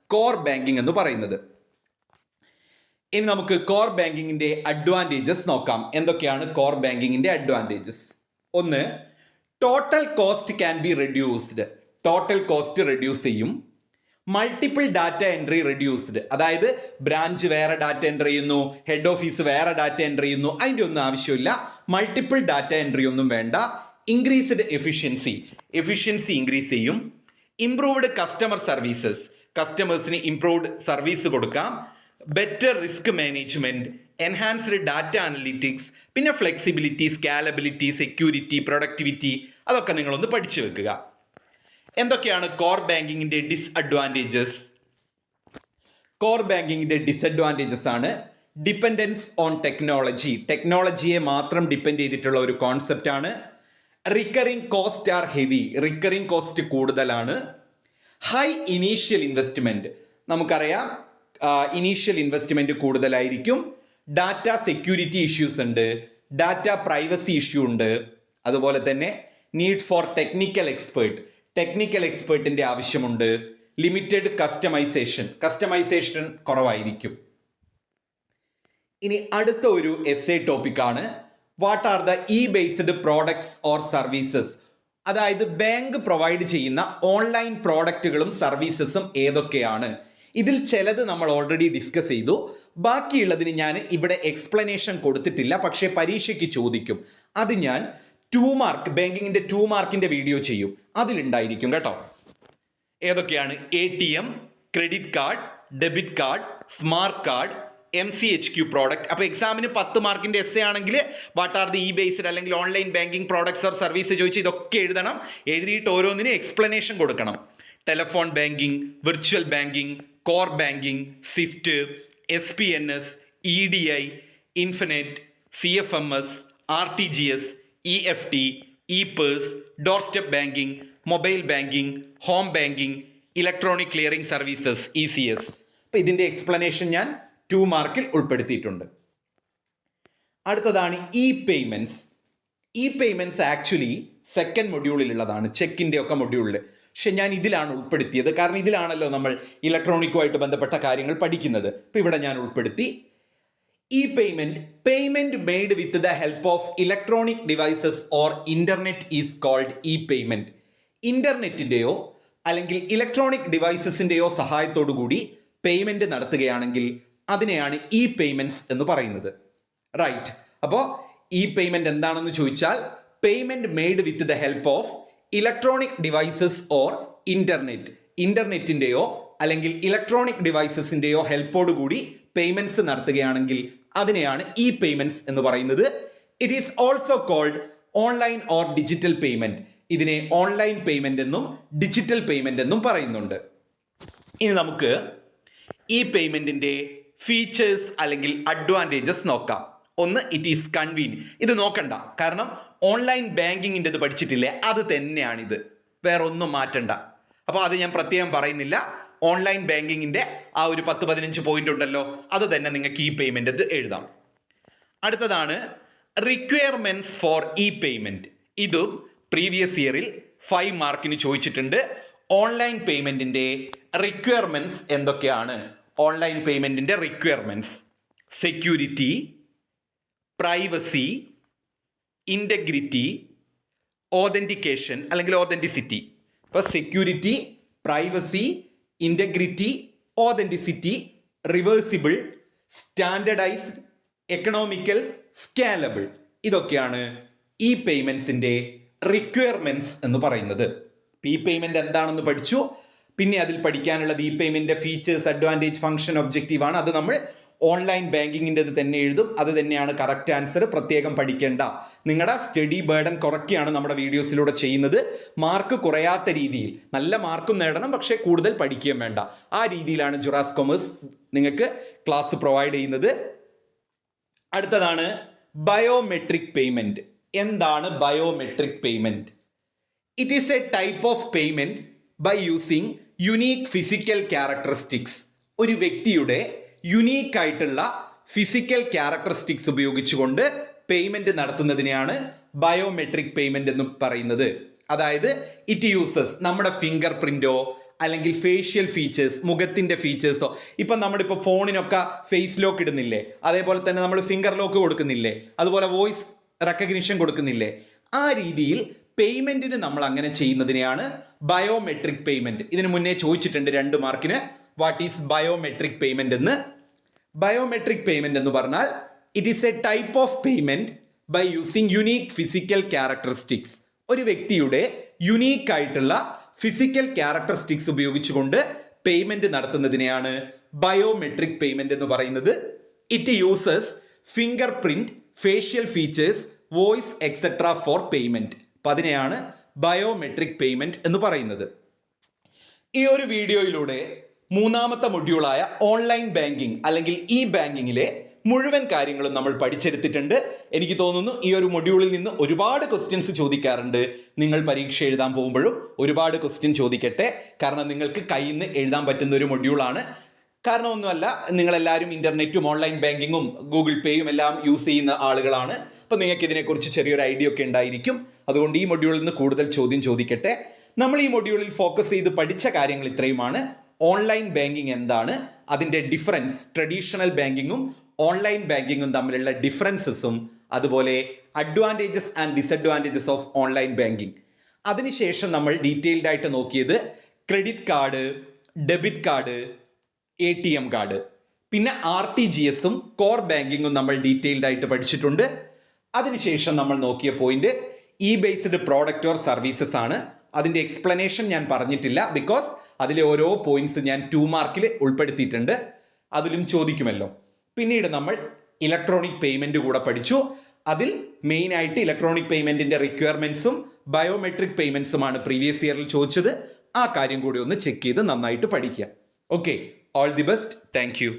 കോർ ബാങ്കിങ് എന്ന് പറയുന്നത്. ഇനി നമുക്ക് കോർ ബാങ്കിങ്ങിന്റെ അഡ്വാൻറ്റേജസ് നോക്കാം. എന്തൊക്കെയാണ് കോർ ബാങ്കിങ്ങിന്റെ അഡ്വാൻറ്റേജസ്? ഒന്ന്, total cost can be reduced. Total cost reduce ചെയ്യും. Multiple data entry reduced. അതായത് ബ്രാഞ്ച് വേറെ ഡാറ്റ എൻട്രി ചെയ്യുന്നു, ഹെഡ് ഓഫീസ് വേറെ ഡാറ്റ എൻട്രി ചെയ്യുന്നു, അതിൻ്റെ ഒന്നും ആവശ്യമില്ല. മൾട്ടിപ്പിൾ ഡാറ്റ എൻട്രി ഒന്നും വേണ്ട. ഇൻക്രീസ്ഡ് എഫിഷ്യൻസി ഇൻക്രീസ് ചെയ്യും. ഇംപ്രൂവ്ഡ് കസ്റ്റമർ സർവീസസ്, കസ്റ്റമേഴ്സിന് ഇംപ്രൂവ്ഡ് സർവീസ് കൊടുക്കാം. Better risk management, enhanced data analytics, പിന്നെ ഫ്ലെക്സിബിലിറ്റി, സ്കാലബിലിറ്റി, സെക്യൂരിറ്റി, പ്രൊഡക്ടിവിറ്റി, അതൊക്കെ നിങ്ങളൊന്ന് പഠിച്ചു വെക്കുക. എന്തൊക്കെയാണ് കോർ ബാങ്കിങ്ങിന്റെ ഡിസ്അഡ്വാൻറ്റേജസ്? കോർ ബാങ്കിങ്ങിന്റെ ഡിസ്അഡ്വാൻറ്റേജസ് ആണ് ഡിപ്പെൻഡൻസ് ഓൺ ടെക്നോളജി. ടെക്നോളജിയെ മാത്രം ഡിപ്പെൻഡ് ചെയ്തിട്ടുള്ള ഒരു കോൺസെപ്റ്റ് ആണ്. Recurring cost are heavy. Recurring cost കൂടുതലാണ്. ഹൈ ഇനീഷ്യൽ ഇൻവെസ്റ്റ്മെന്റ്, നമുക്കറിയാം ഇനീഷ്യൽ ഇൻവെസ്റ്റ്മെന്റ് കൂടുതലായിരിക്കും. ഡാറ്റ സെക്യൂരിറ്റി ഇഷ്യൂസ് ഉണ്ട്, ഡാറ്റ പ്രൈവസി ഇഷ്യൂ ഉണ്ട്. അതുപോലെ തന്നെ നീഡ് ഫോർ ടെക്നിക്കൽ എക്സ്പേർട്ടിന്റെ ആവശ്യമുണ്ട്. ലിമിറ്റഡ് കസ്റ്റമൈസേഷൻ കുറവായിരിക്കും. ഇനി അടുത്ത ഒരു essay ടോപ്പിക്കാണ് what are the based products or services. അതായത് ബാങ്ക് പ്രൊവൈഡ് ചെയ്യുന്ന ഓൺലൈൻ പ്രോഡക്റ്റുകളും സർവീസസും ഏതൊക്കെയാണ്. ഇതിൽ ചിലത് നമ്മൾ ഓൾറെഡി ഡിസ്കസ് ചെയ്തു. ബാക്കിയുള്ളതിന് ഞാൻ ഇവിടെ എക്സ്പ്ലനേഷൻ കൊടുത്തിട്ടില്ല, പക്ഷേ പരീക്ഷയ്ക്ക് ചോദിക്കും. അത് ഞാൻ 2 മാർക്ക് ബാങ്കിങ്ങിൻ്റെ 2 മാർക്കിൻ്റെ വീഡിയോ ചെയ്യും, അതിലുണ്ടായിരിക്കും കേട്ടോ. ഏതൊക്കെയാണ്? ATM, credit card, debit card, smart card, MCHQ product. അപ്പോൾ എക്സാമിന് 10 മാർക്കിൻ്റെ എസ്സേ ആണെങ്കിൽ what are the e based അല്ലെങ്കിൽ online banking products or service ചോദിച്ച് ഇതൊക്കെ എഴുതണം. എഴുതിയിട്ട് ഓരോന്നിനും എക്സ്പ്ലനേഷൻ കൊടുക്കണം. Telephone banking, virtual banking, core banking, SWIFT, SPNS, EDI, INFINET, CFMS, RTGS, EFT, e purse, door step banking, mobile banking, home banking, electronic clearing services ECS. അപ്പോൾ ഇതിൻ്റെ എക്സ്പ്ലനേഷൻ ഞാൻ 2 മാർക്കിൽ ഉൾപ്പെടുത്തിയിട്ടുണ്ട്. അടുത്തതാണ് പേയ്മെൻറ്റ്സ്. പേയ്മെൻറ്റ്സ് ആക്ച്വലി സെക്കൻഡ് മൊഡ്യൂളിലുള്ളതാണ്, ചെക്കിൻ്റെ ഒക്കെ മൊഡ്യൂളിൽ. പക്ഷെ ഞാൻ ഇതിലാണ് ഉൾപ്പെടുത്തിയത്, കാരണം ഇതിലാണല്ലോ നമ്മൾ ഇലക്ട്രോണിക്കുമായിട്ട് ബന്ധപ്പെട്ട കാര്യങ്ങൾ പഠിക്കുന്നത്. അപ്പോൾ ഇവിടെ ഞാൻ ഉൾപ്പെടുത്തി. Payment made with the help of electronic devices or internet is called payment. ഇന്റർനെറ്റിൻ്റെയോ അല്ലെങ്കിൽ ഇലക്ട്രോണിക് ഡിവൈസസിൻ്റെയോ സഹായത്തോടു കൂടി പേയ്മെന്റ് നടത്തുകയാണെങ്കിൽ അതിനെയാണ് പേയ്മെന്റ്സ് എന്ന് പറയുന്നത്. റൈറ്റ്. അപ്പോൾ പേയ്മെന്റ് എന്താണെന്ന് ചോദിച്ചാൽ, payment made with the help of electronic devices or ഇന്റർനെറ്റിൻ്റെയോ അല്ലെങ്കിൽ ഇലക്ട്രോണിക് ഡിവൈസസിൻ്റെയോ ഹെൽപ്പോടു കൂടി പേയ്മെന്റ്സ് നടത്തുകയാണെങ്കിൽ അതിനെയാണ് പേയ്മെന്റ്സ് എന്ന് പറയുന്നത്. It is also called online or digital payment. ഇതിനെ ഓൺലൈൻ പേയ്മെന്റ് എന്നും ഡിജിറ്റൽ പേയ്മെന്റ് എന്നും പറയുന്നുണ്ട്. ഇനി നമുക്ക് പേയ്മെന്റിന്റെ ഫീച്ചേഴ്സ് അല്ലെങ്കിൽ അഡ്വാൻറ്റേജസ് നോക്കാം. ഒന്ന്, ഇറ്റ് ഈസ് കൺവീനിയന്റ്. ഇത് നോക്കണ്ട, കാരണം ഓൺലൈൻ ബാങ്കിങ്ങിൻ്റെ പഠിച്ചിട്ടില്ലേ, അത് തന്നെയാണിത്, വേറെ ഒന്നും മാറ്റണ്ട. അപ്പോൾ അത് ഞാൻ പ്രത്യേകം പറയുന്നില്ല. ഓൺലൈൻ ബാങ്കിങ്ങിൻ്റെ ആ ഒരു 10-15 പോയിന്റ് ഉണ്ടല്ലോ, അത് തന്നെ നിങ്ങൾക്ക് പേയ്മെന്റ് എഴുതാം. അടുത്തതാണ് റിക്വയർമെന്റ്സ് ഫോർ പേയ്മെന്റ്. ഇതും പ്രീവിയസ് ഇയറിൽ 5 മാർക്കിന് ചോദിച്ചിട്ടുണ്ട്. ഓൺലൈൻ പേയ്മെന്റിന്റെ റിക്വയർമെന്റ്സ് എന്തൊക്കെയാണ്? ഓൺലൈൻ പേയ്മെന്റിന്റെ requirements: security, privacy, integrity, authentication അല്ലെങ്കിൽ ഓതൻറ്റിസിറ്റി. ഇപ്പോൾ security, privacy, integrity, authenticity, reversible, standardised, economical, scalable, ഇതൊക്കെയാണ് പേയ്മെന്റ്സിൻ്റെ റിക്വയർമെന്റ്സ് എന്ന് പറയുന്നത്. പേയ്മെന്റ് എന്താണെന്ന് പഠിച്ചു. പിന്നെ അതിൽ പഠിക്കാനുള്ളത് പേയ്മെന്റിന്റെ ഫീച്ചേഴ്സ്, അഡ്വാൻറ്റേജ്, ഫംഗ്ഷൻ, ഒബ്ജക്റ്റീവ് ആണ്. അത് നമ്മൾ ഓൺലൈൻ ബാങ്കിങ്ങിൻ്റെ തന്നെ എഴുതും. അത് തന്നെയാണ് കറക്റ്റ് ആൻസർ. പ്രത്യേകം പഠിക്കേണ്ട. നിങ്ങളുടെ സ്റ്റഡി ബേർഡൻ കുറയ്ക്കുകയാണ് നമ്മുടെ വീഡിയോസിലൂടെ ചെയ്യുന്നത്. മാർക്ക് കുറയാത്ത രീതിയിൽ നല്ല മാർക്കും നേടണം, പക്ഷേ കൂടുതൽ പഠിക്കുകയും വേണ്ട. ആ രീതിയിലാണ് ജുറാസ് കൊമേഴ്സ് നിങ്ങൾക്ക് ക്ലാസ് പ്രൊവൈഡ് ചെയ്യുന്നത്. അടുത്തതാണ് ബയോമെട്രിക് പേയ്മെന്റ്. എന്താണ് biometric payment? It is a type of payment by using unique physical characteristics. ഒരു വ്യക്തിയുടെ യുണീക്ക് ആയിട്ടുള്ള ഫിസിക്കൽ ക്യാരക്ടറിസ്റ്റിക്സ് ഉപയോഗിച്ചുകൊണ്ട് പേയ്മെന്റ് നടത്തുന്നതിനെയാണ് ബയോമെട്രിക് പേയ്മെന്റ് എന്ന് പറയുന്നത്. അതായത് ഇറ്റ് യൂസസ് നമ്മുടെ ഫിംഗർ പ്രിന്റോ അല്ലെങ്കിൽ ഫേഷ്യൽ ഫീച്ചേഴ്സ്, മുഖത്തിന്റെ ഫീച്ചേഴ്സോ. ഇപ്പം നമ്മളിപ്പോൾ ഫോണിനൊക്കെ ഫേസ് ലോക്ക് ഇടുന്നില്ലേ, അതേപോലെ തന്നെ നമ്മൾ ഫിംഗർ ലോക്ക് കൊടുക്കുന്നില്ലേ, അതുപോലെ വോയിസ് റെക്കഗ്നിഷൻ കൊടുക്കുന്നില്ലേ, ആ രീതിയിൽ പേയ്മെന്റിന് നമ്മൾ അങ്ങനെ ചെയ്യുന്നതിനെയാണ് ബയോമെട്രിക് പേയ്മെന്റ്. ഇതിനു മുന്നേ ചോദിച്ചിട്ടുണ്ട് 2 മാർക്കിന്, വാട്ട് ഈസ് ബയോമെട്രിക് പേയ്മെന്റ് എന്ന്. ബയോമെട്രിക് പേയ്മെന്റ് എന്ന് പറഞ്ഞാൽ it is a type of payment by using unique physical characteristics. ഒരു വ്യക്തിയുടെ യുണീക്ക് ആയിട്ടുള്ള ഫിസിക്കൽ ക്യാരക്ടറിസ്റ്റിക്സ് ഉപയോഗിച്ചുകൊണ്ട് പേയ്മെന്റ് നടത്തുന്നതിനെയാണ് ബയോമെട്രിക് പേയ്മെന്റ് എന്ന് പറയുന്നത്. It uses finger print, facial features, voice etcetera for payment. അപ്പം അതിനെയാണ് ബയോമെട്രിക് പേയ്മെന്റ് എന്ന് പറയുന്നത്. ഈ ഒരു വീഡിയോയിലൂടെ 3ാമത്തെ മൊഡ്യൂളായ ഓൺലൈൻ ബാങ്കിങ് അല്ലെങ്കിൽ ബാങ്കിങ്ങിലെ മുഴുവൻ കാര്യങ്ങളും നമ്മൾ പഠിച്ചെടുത്തിട്ടുണ്ട്. എനിക്ക് തോന്നുന്നു ഈ ഒരു മൊഡ്യൂളിൽ നിന്ന് ഒരുപാട് ക്വസ്റ്റ്യൻസ് ചോദിക്കാറുണ്ട്. നിങ്ങൾ പരീക്ഷ എഴുതാൻ പോകുമ്പോഴും ഒരുപാട് ക്വസ്റ്റ്യൻ ചോദിക്കട്ടെ, കാരണം നിങ്ങൾക്ക് കയ്യിൽ നിന്ന് എഴുതാൻ പറ്റുന്ന ഒരു മൊഡ്യൂളാണ്. കാരണം ഒന്നുമല്ല, നിങ്ങളെല്ലാവരും ഇന്റർനെറ്റും ഓൺലൈൻ ബാങ്കിങ്ങും ഗൂഗിൾ പേയും എല്ലാം യൂസ് ചെയ്യുന്ന ആളുകളാണ്. അപ്പോൾ നിങ്ങൾക്ക് ഇതിനെക്കുറിച്ച് ചെറിയൊരു ഐഡിയ ഒക്കെ ഉണ്ടായിരിക്കും. അതുകൊണ്ട് ഈ മൊഡ്യൂളിൽ നിന്ന് കൂടുതൽ ചോദ്യം ചോദിക്കട്ടെ. നമ്മൾ ഈ മൊഡ്യൂളിൽ ഫോക്കസ് ചെയ്ത് പഠിച്ച കാര്യങ്ങൾ ഇത്രയുമാണ്. ഓൺലൈൻ ബാങ്കിങ് എന്താണ്, അതിൻ്റെ ഡിഫറൻസ്, ട്രഡീഷണൽ ബാങ്കിങ്ങും ഓൺലൈൻ ബാങ്കിങ്ങും തമ്മിലുള്ള ഡിഫറൻസസും, അതുപോലെ advantages and disadvantages of online banking. അതിനുശേഷം നമ്മൾ ഡീറ്റെയിൽഡ് ആയിട്ട് നോക്കിയത് credit card, debit card, ATM card. പിന്നെ RTGS-ഉം കോർ ബാങ്കിങ്ങും നമ്മൾ ഡീറ്റെയിൽഡ് ആയിട്ട് പഠിച്ചിട്ടുണ്ട്. അതിനുശേഷം നമ്മൾ നോക്കിയ point e based product or services ആണ്. അതിൻ്റെ എക്സ്പ്ലനേഷൻ ഞാൻ പറഞ്ഞിട്ടില്ല, ബിക്കോസ് അതിലെ ഓരോ പോയിന്റ്സ് ഞാൻ 2 മാർക്കിൽ ഉൾപ്പെടുത്തിയിട്ടുണ്ട്. അതിലും ചോദിക്കുമല്ലോ. പിന്നീട് നമ്മൾ ഇലക്ട്രോണിക് പേയ്മെന്റ് കൂടെ പഠിച്ചു. അതിൽ മെയിൻ ആയിട്ട് ഇലക്ട്രോണിക് പേയ്മെന്റിന്റെ റിക്വയർമെന്റ്സും ബയോമെട്രിക് പേയ്മെന്റ്സുമാണ് പ്രീവിയസ് ഇയറിൽ ചോദിച്ചത്. ആ കാര്യം കൂടി ഒന്ന് ചെക്ക് ചെയ്ത് നന്നായിട്ട് പഠിക്കുക. Okay, all the best. Thank you.